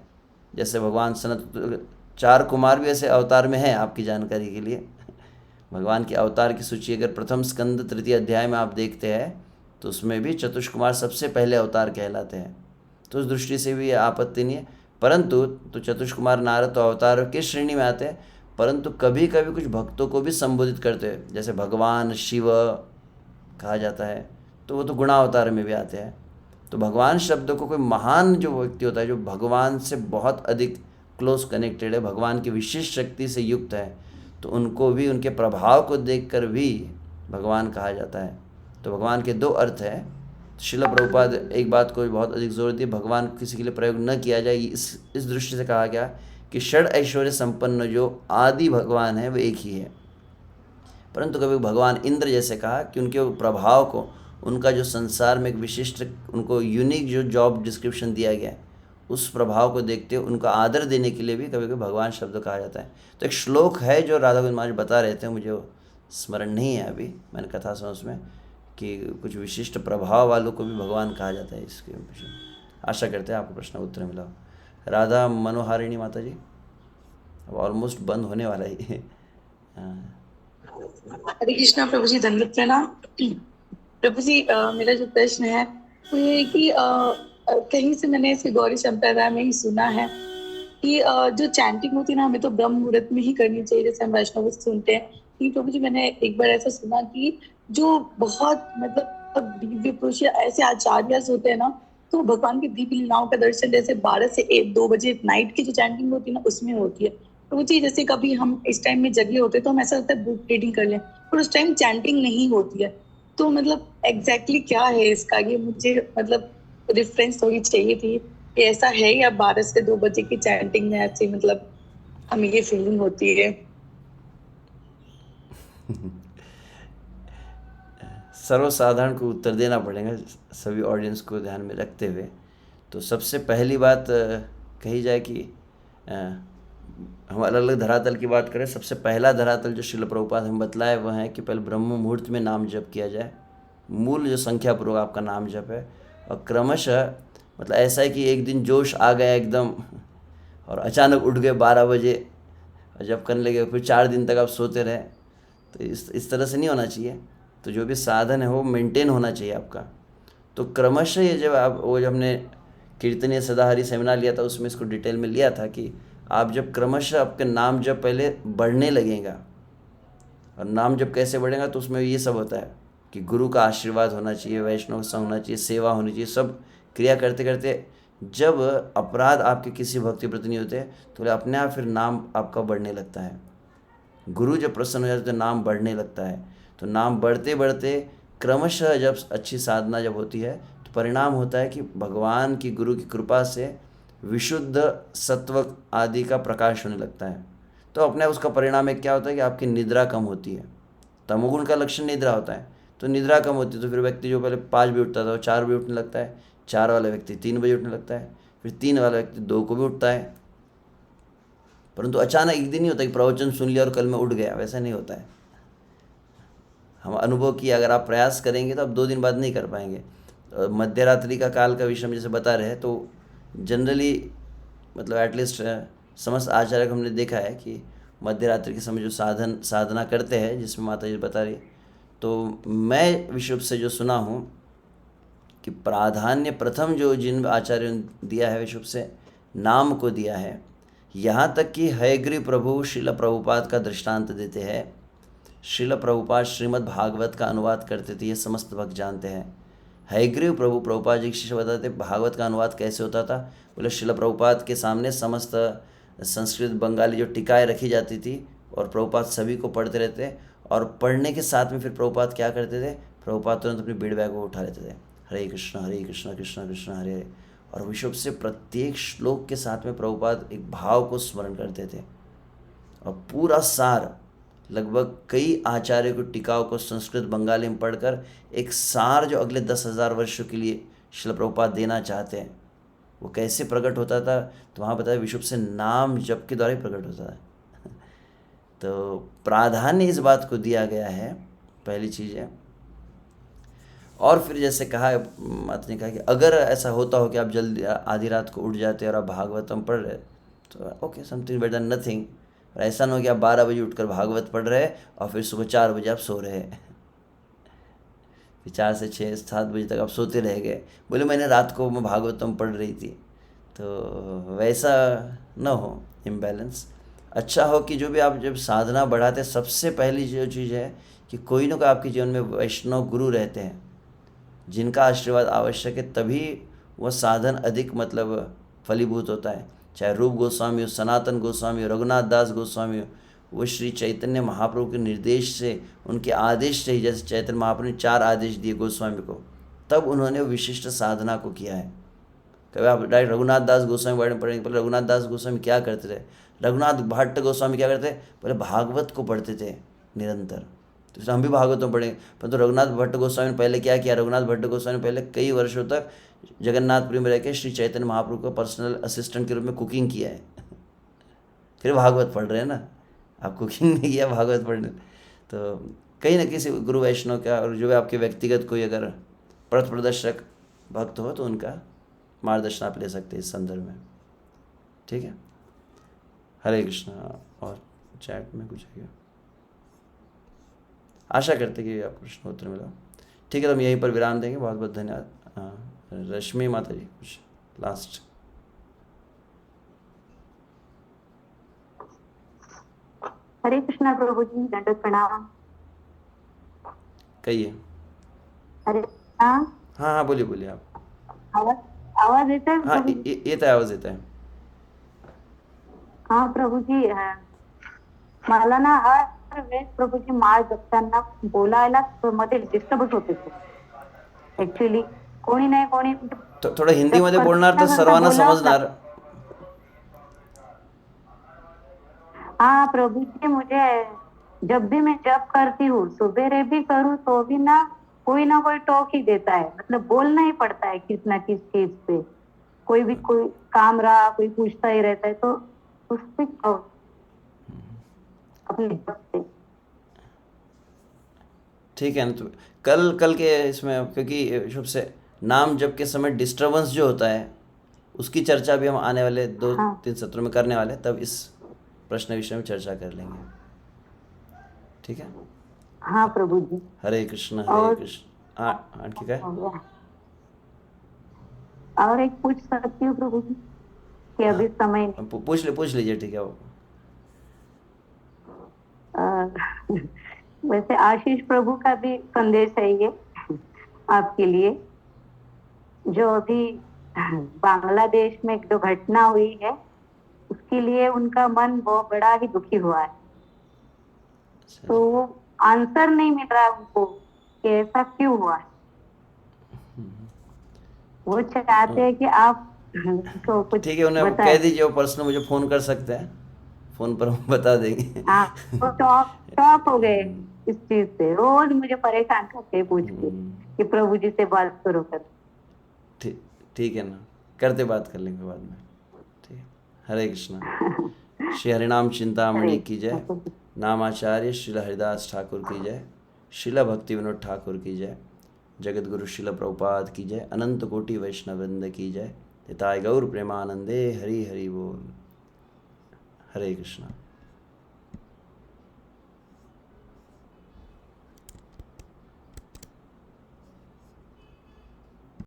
जैसे भगवान सनत 4 कुमार भी ऐसे अवतार में हैं, आपकी जानकारी के लिए। भगवान के अवतार की सूची अगर प्रथम स्कंद 3 अध्याय में आप देखते हैं, तो उसमें भी चतुष कुमार सबसे पहले अवतार कहलाते हैं। तो उस दृष्टि से भी आपत्ति नहीं है। परंतु तो चतुष कुमार नारद तो अवतार के श्रेणी में आते हैं, परंतु कभी कभी कुछ भक्तों को भी संबोधित करते हैं, जैसे भगवान शिव कहा जाता है, तो वो तो गुणावतार में भी आते हैं। तो भगवान शब्द को कोई महान जो व्यक्ति होता है, जो भगवान से बहुत अधिक क्लोज कनेक्टेड है, भगवान की विशेष शक्ति से युक्त है, तो उनको भी उनके प्रभाव को देखकर भी भगवान कहा जाता है। तो भगवान के 2 अर्थ हैं। शिल प्रभुपाद एक बात को बहुत अधिक जोर दिए, भगवान किसी के लिए प्रयोग न किया जाए, इस दृष्टि से कहा गया कि षड ऐश्वर्य संपन्न जो आदि भगवान है वो एक ही है। परंतु कभी भगवान इंद्र जैसे कहा कि उनके प्रभाव को, उनका जो संसार में एक विशिष्ट, उनको यूनिक जो जॉब डिस्क्रिप्शन दिया गया है, उस प्रभाव को देखते हुए उनका आदर देने के लिए भी कभी कभी भगवान शब्द कहा जाता है। तो एक श्लोक है जो राधा गोविंद महाराज बता रहे थे, मुझे स्मरण नहीं है अभी, मैंने कथा सुना उसमें कि कुछ विशिष्ट प्रभाव वालों को भी भगवान कहा जाता है। इसके आशा करते हैं आपको प्रश्न उत्तर मिला। राधा मनोहारिणी माता जी, अब ऑलमोस्ट बंद होने वाला ही है। हरे कृष्णा प्रभु जी, दंडवत प्रणाम। प्रभु जी, मेरा जो प्रश्न है वो ये है कि कहीं से मैंने इसे गौरी संप्रदाय में ही सुना है कि जो चैंटिंग होती है ना, हमें तो ब्रह्म मुहूर्त में ही करनी चाहिए, जैसे हम वैष्णव से सुनते हैं। कि प्रभु जी, मैंने एक बार ऐसा सुना कि जो बहुत मतलब दिव्य पुरुष या ऐसे आचार्य होते हैं ना, तो भगवान की दिव्य लीलाओं का दर्शन जैसे 12 से 2 बजे नाइट की जो चैंटिंग होती है ना, उसमें होती है। तो जी, जैसे कभी हम इस टाइम में जगे होते तो हम ऐसा लगता है बुक रीडिंग कर लें, पर उस टाइम चैंटिंग नहीं होती है। तो मतलब एग्जैक्टली क्या है इसका, ये मुझे मतलब रेफरेंस थोड़ी चाहिए थी कि ऐसा है या 12 से 2 बजे की चैंटिंग में ऐसे मतलब हमें ये फीलिंग होती है। सर्वसाधारण को उत्तर देना पड़ेगा सभी ऑडियंस को ध्यान में रखते हुए। तो सबसे पहली बात कही जाए कि हम अलग अलग धरातल की बात करें, सबसे पहला धरातल जो शिल प्रभुपाद हमें बतलाए वह है कि पहले ब्रह्म मुहूर्त में नाम जप किया जाए। मूल जो संख्या पूर्वक आपका नाम जप है, और क्रमशः मतलब ऐसा है कि एक दिन जोश आ गया एकदम और अचानक उठ गए 12 बजे और जब करने लगे, फिर 4 दिन तक आप सोते रहे, तो इस तरह से नहीं होना चाहिए। तो जो भी साधन है वो मेंटेन होना चाहिए आपका। तो क्रमशः ये जब हमने कीर्तनीय सदाहरि सेमिनार लिया था, उसमें इसको डिटेल में लिया था कि आप जब क्रमशः आपके नाम जब पहले बढ़ने लगेगा, और नाम जब कैसे बढ़ेगा, तो उसमें ये सब होता है कि गुरु का आशीर्वाद होना चाहिए, वैष्णव संग होना चाहिए, सेवा होनी चाहिए, सब क्रिया करते करते जब अपराध आपके किसी भक्ति प्रति नहीं होते, तो अपने आप फिर नाम आपका बढ़ने लगता है। गुरु जब प्रसन्न हो जाते तो नाम बढ़ने लगता है। तो नाम बढ़ते बढ़ते क्रमशः जब अच्छी साधना जब होती है, तो परिणाम होता है कि भगवान की, गुरु की कृपा से विशुद्ध सत्व आदि का प्रकाश होने लगता है। तो अपने उसका परिणाम एक क्या होता है कि आपकी निद्रा कम होती है। तमोगुण का लक्षण निद्रा होता है, तो निद्रा कम होती है, तो फिर व्यक्ति जो पहले 5 बजे उठता था वो 4 बजे उठने लगता है, 4 वाला व्यक्ति 3 बजे उठने लगता है, फिर 3 वाला व्यक्ति 2 को भी उठता है। परंतु अचानक एक दिन नहीं होता कि प्रवचन सुन लिया और कल मैं उठ गया, वैसा नहीं होता है। हम अनुभव किया, अगर आप प्रयास करेंगे तो आप 2 दिन बाद नहीं कर पाएंगे। मध्य रात्रि का काल का विषय हम जैसे बता रहे हैं, तो जनरली मतलब एटलीस्ट समस्त आचार्य को हमने देखा है कि मध्य रात्रि के समय जो साधना करते हैं, जिसमें माता जी बता रही है, तो मैं विश्व से जो सुना हूँ कि प्राधान्य प्रथम जो जिन आचार्यों ने दिया है विश्व से, नाम को दिया है। यहाँ तक कि हयग्रीव प्रभु श्रील प्रभुपाद का दृष्टांत देते हैं। श्रील प्रभुपाद श्रीमद् भागवत का अनुवाद करते थे, ये समस्त भक्त जानते हैं। हयग्रीव प्रभुपाद जी शिष्य बताते भागवत का अनुवाद कैसे होता था। बोले श्रील प्रभुपाद के सामने समस्त संस्कृत बंगाली जो टीकाएँ रखी जाती थी और प्रभुपाद सभी को पढ़ते रहते, और पढ़ने के साथ में फिर प्रभुपाद क्या करते थे, प्रभुपाद तुरंत अपनी बीड़ बैग को उठा लेते थे, हरे कृष्ण कृष्ण कृष्ण हरे हरे, और विश्व से प्रत्येक श्लोक के साथ में प्रभुपाद एक भाव को स्मरण करते थे। और पूरा सार लगभग कई आचार्यों की टीकाओं को संस्कृत बंगाली में पढ़कर एक सार जो अगले 10,000 वर्षों के लिए श्रील प्रभुपाद देना चाहते हैं, वो कैसे प्रकट होता था। तो वहाँ बताया विश्व से नाम जप के द्वारा ही प्रकट होता है। तो प्राधान्य इस बात को दिया गया है, पहली चीज़ है। और फिर जैसे कहा माता ने कहा कि अगर ऐसा होता हो कि आप जल्दी आधी रात को उठ जाते और आप भागवतम पढ़ रहे, तो okay, something better than nothing. और ऐसा ना हो कि आप 12 बजे उठकर भागवत पढ़ रहे और फिर सुबह 4 बजे आप सो रहे हैं, फिर 4 से 6 7 बजे तक आप सोते रह गए, बोले मैंने रात को मैं भागवतम पढ़ रही थी। तो वैसा ना हो इम्बैलेंस। अच्छा हो कि जो भी आप जब साधना बढ़ाते, सबसे पहली जो चीज़ है कि कोई ना कोई आपके जीवन में वैष्णव गुरु रहते हैं जिनका आशीर्वाद आवश्यक है, तभी वह साधन अधिक मतलब फलीभूत होता है। चाहे रूप गोस्वामी हो, सनातन गोस्वामी हो, रघुनाथ दास गोस्वामी हो, वो श्री चैतन्य महाप्रभु के निर्देश से, उनके आदेश से ही, जैसे चैतन्य महाप्रभु ने 4 आदेश दिए गोस्वामी को, तब उन्होंने विशिष्ट साधना को किया है। कभी आप डायरेक्ट रघुनाथ दास गोस्वामी बारे में पढ़ेंगे, पहले रघुनाथ दास गोस्वामी क्या करते थे, रघुनाथ भट्ट गोस्वामी क्या करते, पहले भागवत को पढ़ते थे निरंतर। तो हम भी भागवत में पढ़ेंगे, परंतु रघुनाथ भट्ट गोस्वामी ने पहले क्या किया, रघुनाथ भट्ट गोस्वामी ने पहले कई वर्षों तक जगन्नाथपुरी में रह के श्री चैतन्य महाप्रभु का पर्सनल असिस्टेंट के रूप में कुकिंग किया है। फिर भागवत पढ़ रहे हैं ना, आप कुकिंग नहीं किया, भागवत पढ़ रहे। तो कहीं ना किसी गुरु वैष्णव का, और जो आपके व्यक्तिगत कोई अगर पथ प्रदर्शक भक्त हो तो उनका मार्गदर्शन आप ले सकते हैं इस संदर्भ में। ठीक है, हरे कृष्ण। और चैट में कुछ है, आशा करते कि आपको प्रश्न उत्तर मिला। ठीक है, तो हम यहीं पर विराम देंगे। बहुत बहुत धन्यवाद। रश्मि माता जी कुछ लास्ट। हरे कृष्णा प्रभु जी, दंडवत प्रणाम। कहिए। हरे कृष्णा। हाँ हाँ, बोलिए बोलिए आप। आवाज देता है? हाँ, ये तो आवाज देता है। हाँ प्रभु जी, मला ना हर वेळेस प्रभू जी माळ जपताना बोलायला मध्ये डिस्टर्बच होते ऍक्च्युअली, कोणी नाही कोणी थोडं हिंदीमध्ये बोलणार तर सर्वांना समजणार। हाँ प्रभु जी, मुझे जब भी मैं जप करती हूँ, सुबेरे भी करूँ तो भी ना कोई टोक ही देता है, मतलब बोलना ही पड़ता है किस ना किस चीज पे। कोई काम रहा, कोई पूछता ही रहता है, तो उससे अपने जप से। ठीक है ना, तो कल के इसमें, क्योंकि शुभ से नाम जप के समय डिस्टर्बेंस जो होता है उसकी चर्चा भी हम आने वाले 2-3 सत्रों में करने वाले, तब इस प्रश्न विषय में चर्चा कर लेंगे। ठीक है। हाँ प्रभु जी। हरे कृष्ण हरे कृष्ण। आणखी काय? और एक पूछ सकती हूँ प्रभु जी कि अभी समय पूछ लीजिए। ठीक है। वैसे आशीष प्रभु का भी संदेश है ये आपके लिए। जो अभी बांग्लादेश में जो घटना हुई है, उसके लिए उनका मन बहुत बड़ा ही दुखी हुआ है। तो वो आंसर नहीं मिल रहा उनको कि ऐसा क्यों हुआ है। वो चाहते हैं कि आप तो कुछ ठीक है, उन्हें कह दीजिए वो पर्सनल मुझे फोन कर सकते हैं, फोन पर हम बता देंगे। हाँ, वो टॉप हो गए इस चीज से, रोज मुझे परेशान करते हैं पूछ के कि प्रभु जी से बात करो कर। ठीक है ना। करते बात कर लेंगे बाद में, ठीक है। हरे कृष्णा। श्री हरिनाम चिंतामणि की जय। नामाचार्य श्रील हरिदास ठाकुर की जय। श्रील भक्ति विनोद ठाकुर की जय। जगत गुरु श्रील प्रभुपाद की जय। अनंत कोटि वैष्णव वृंद की जय। हिताय गौर प्रेमानंदे हरि हरि बोल। हरे कृष्णा।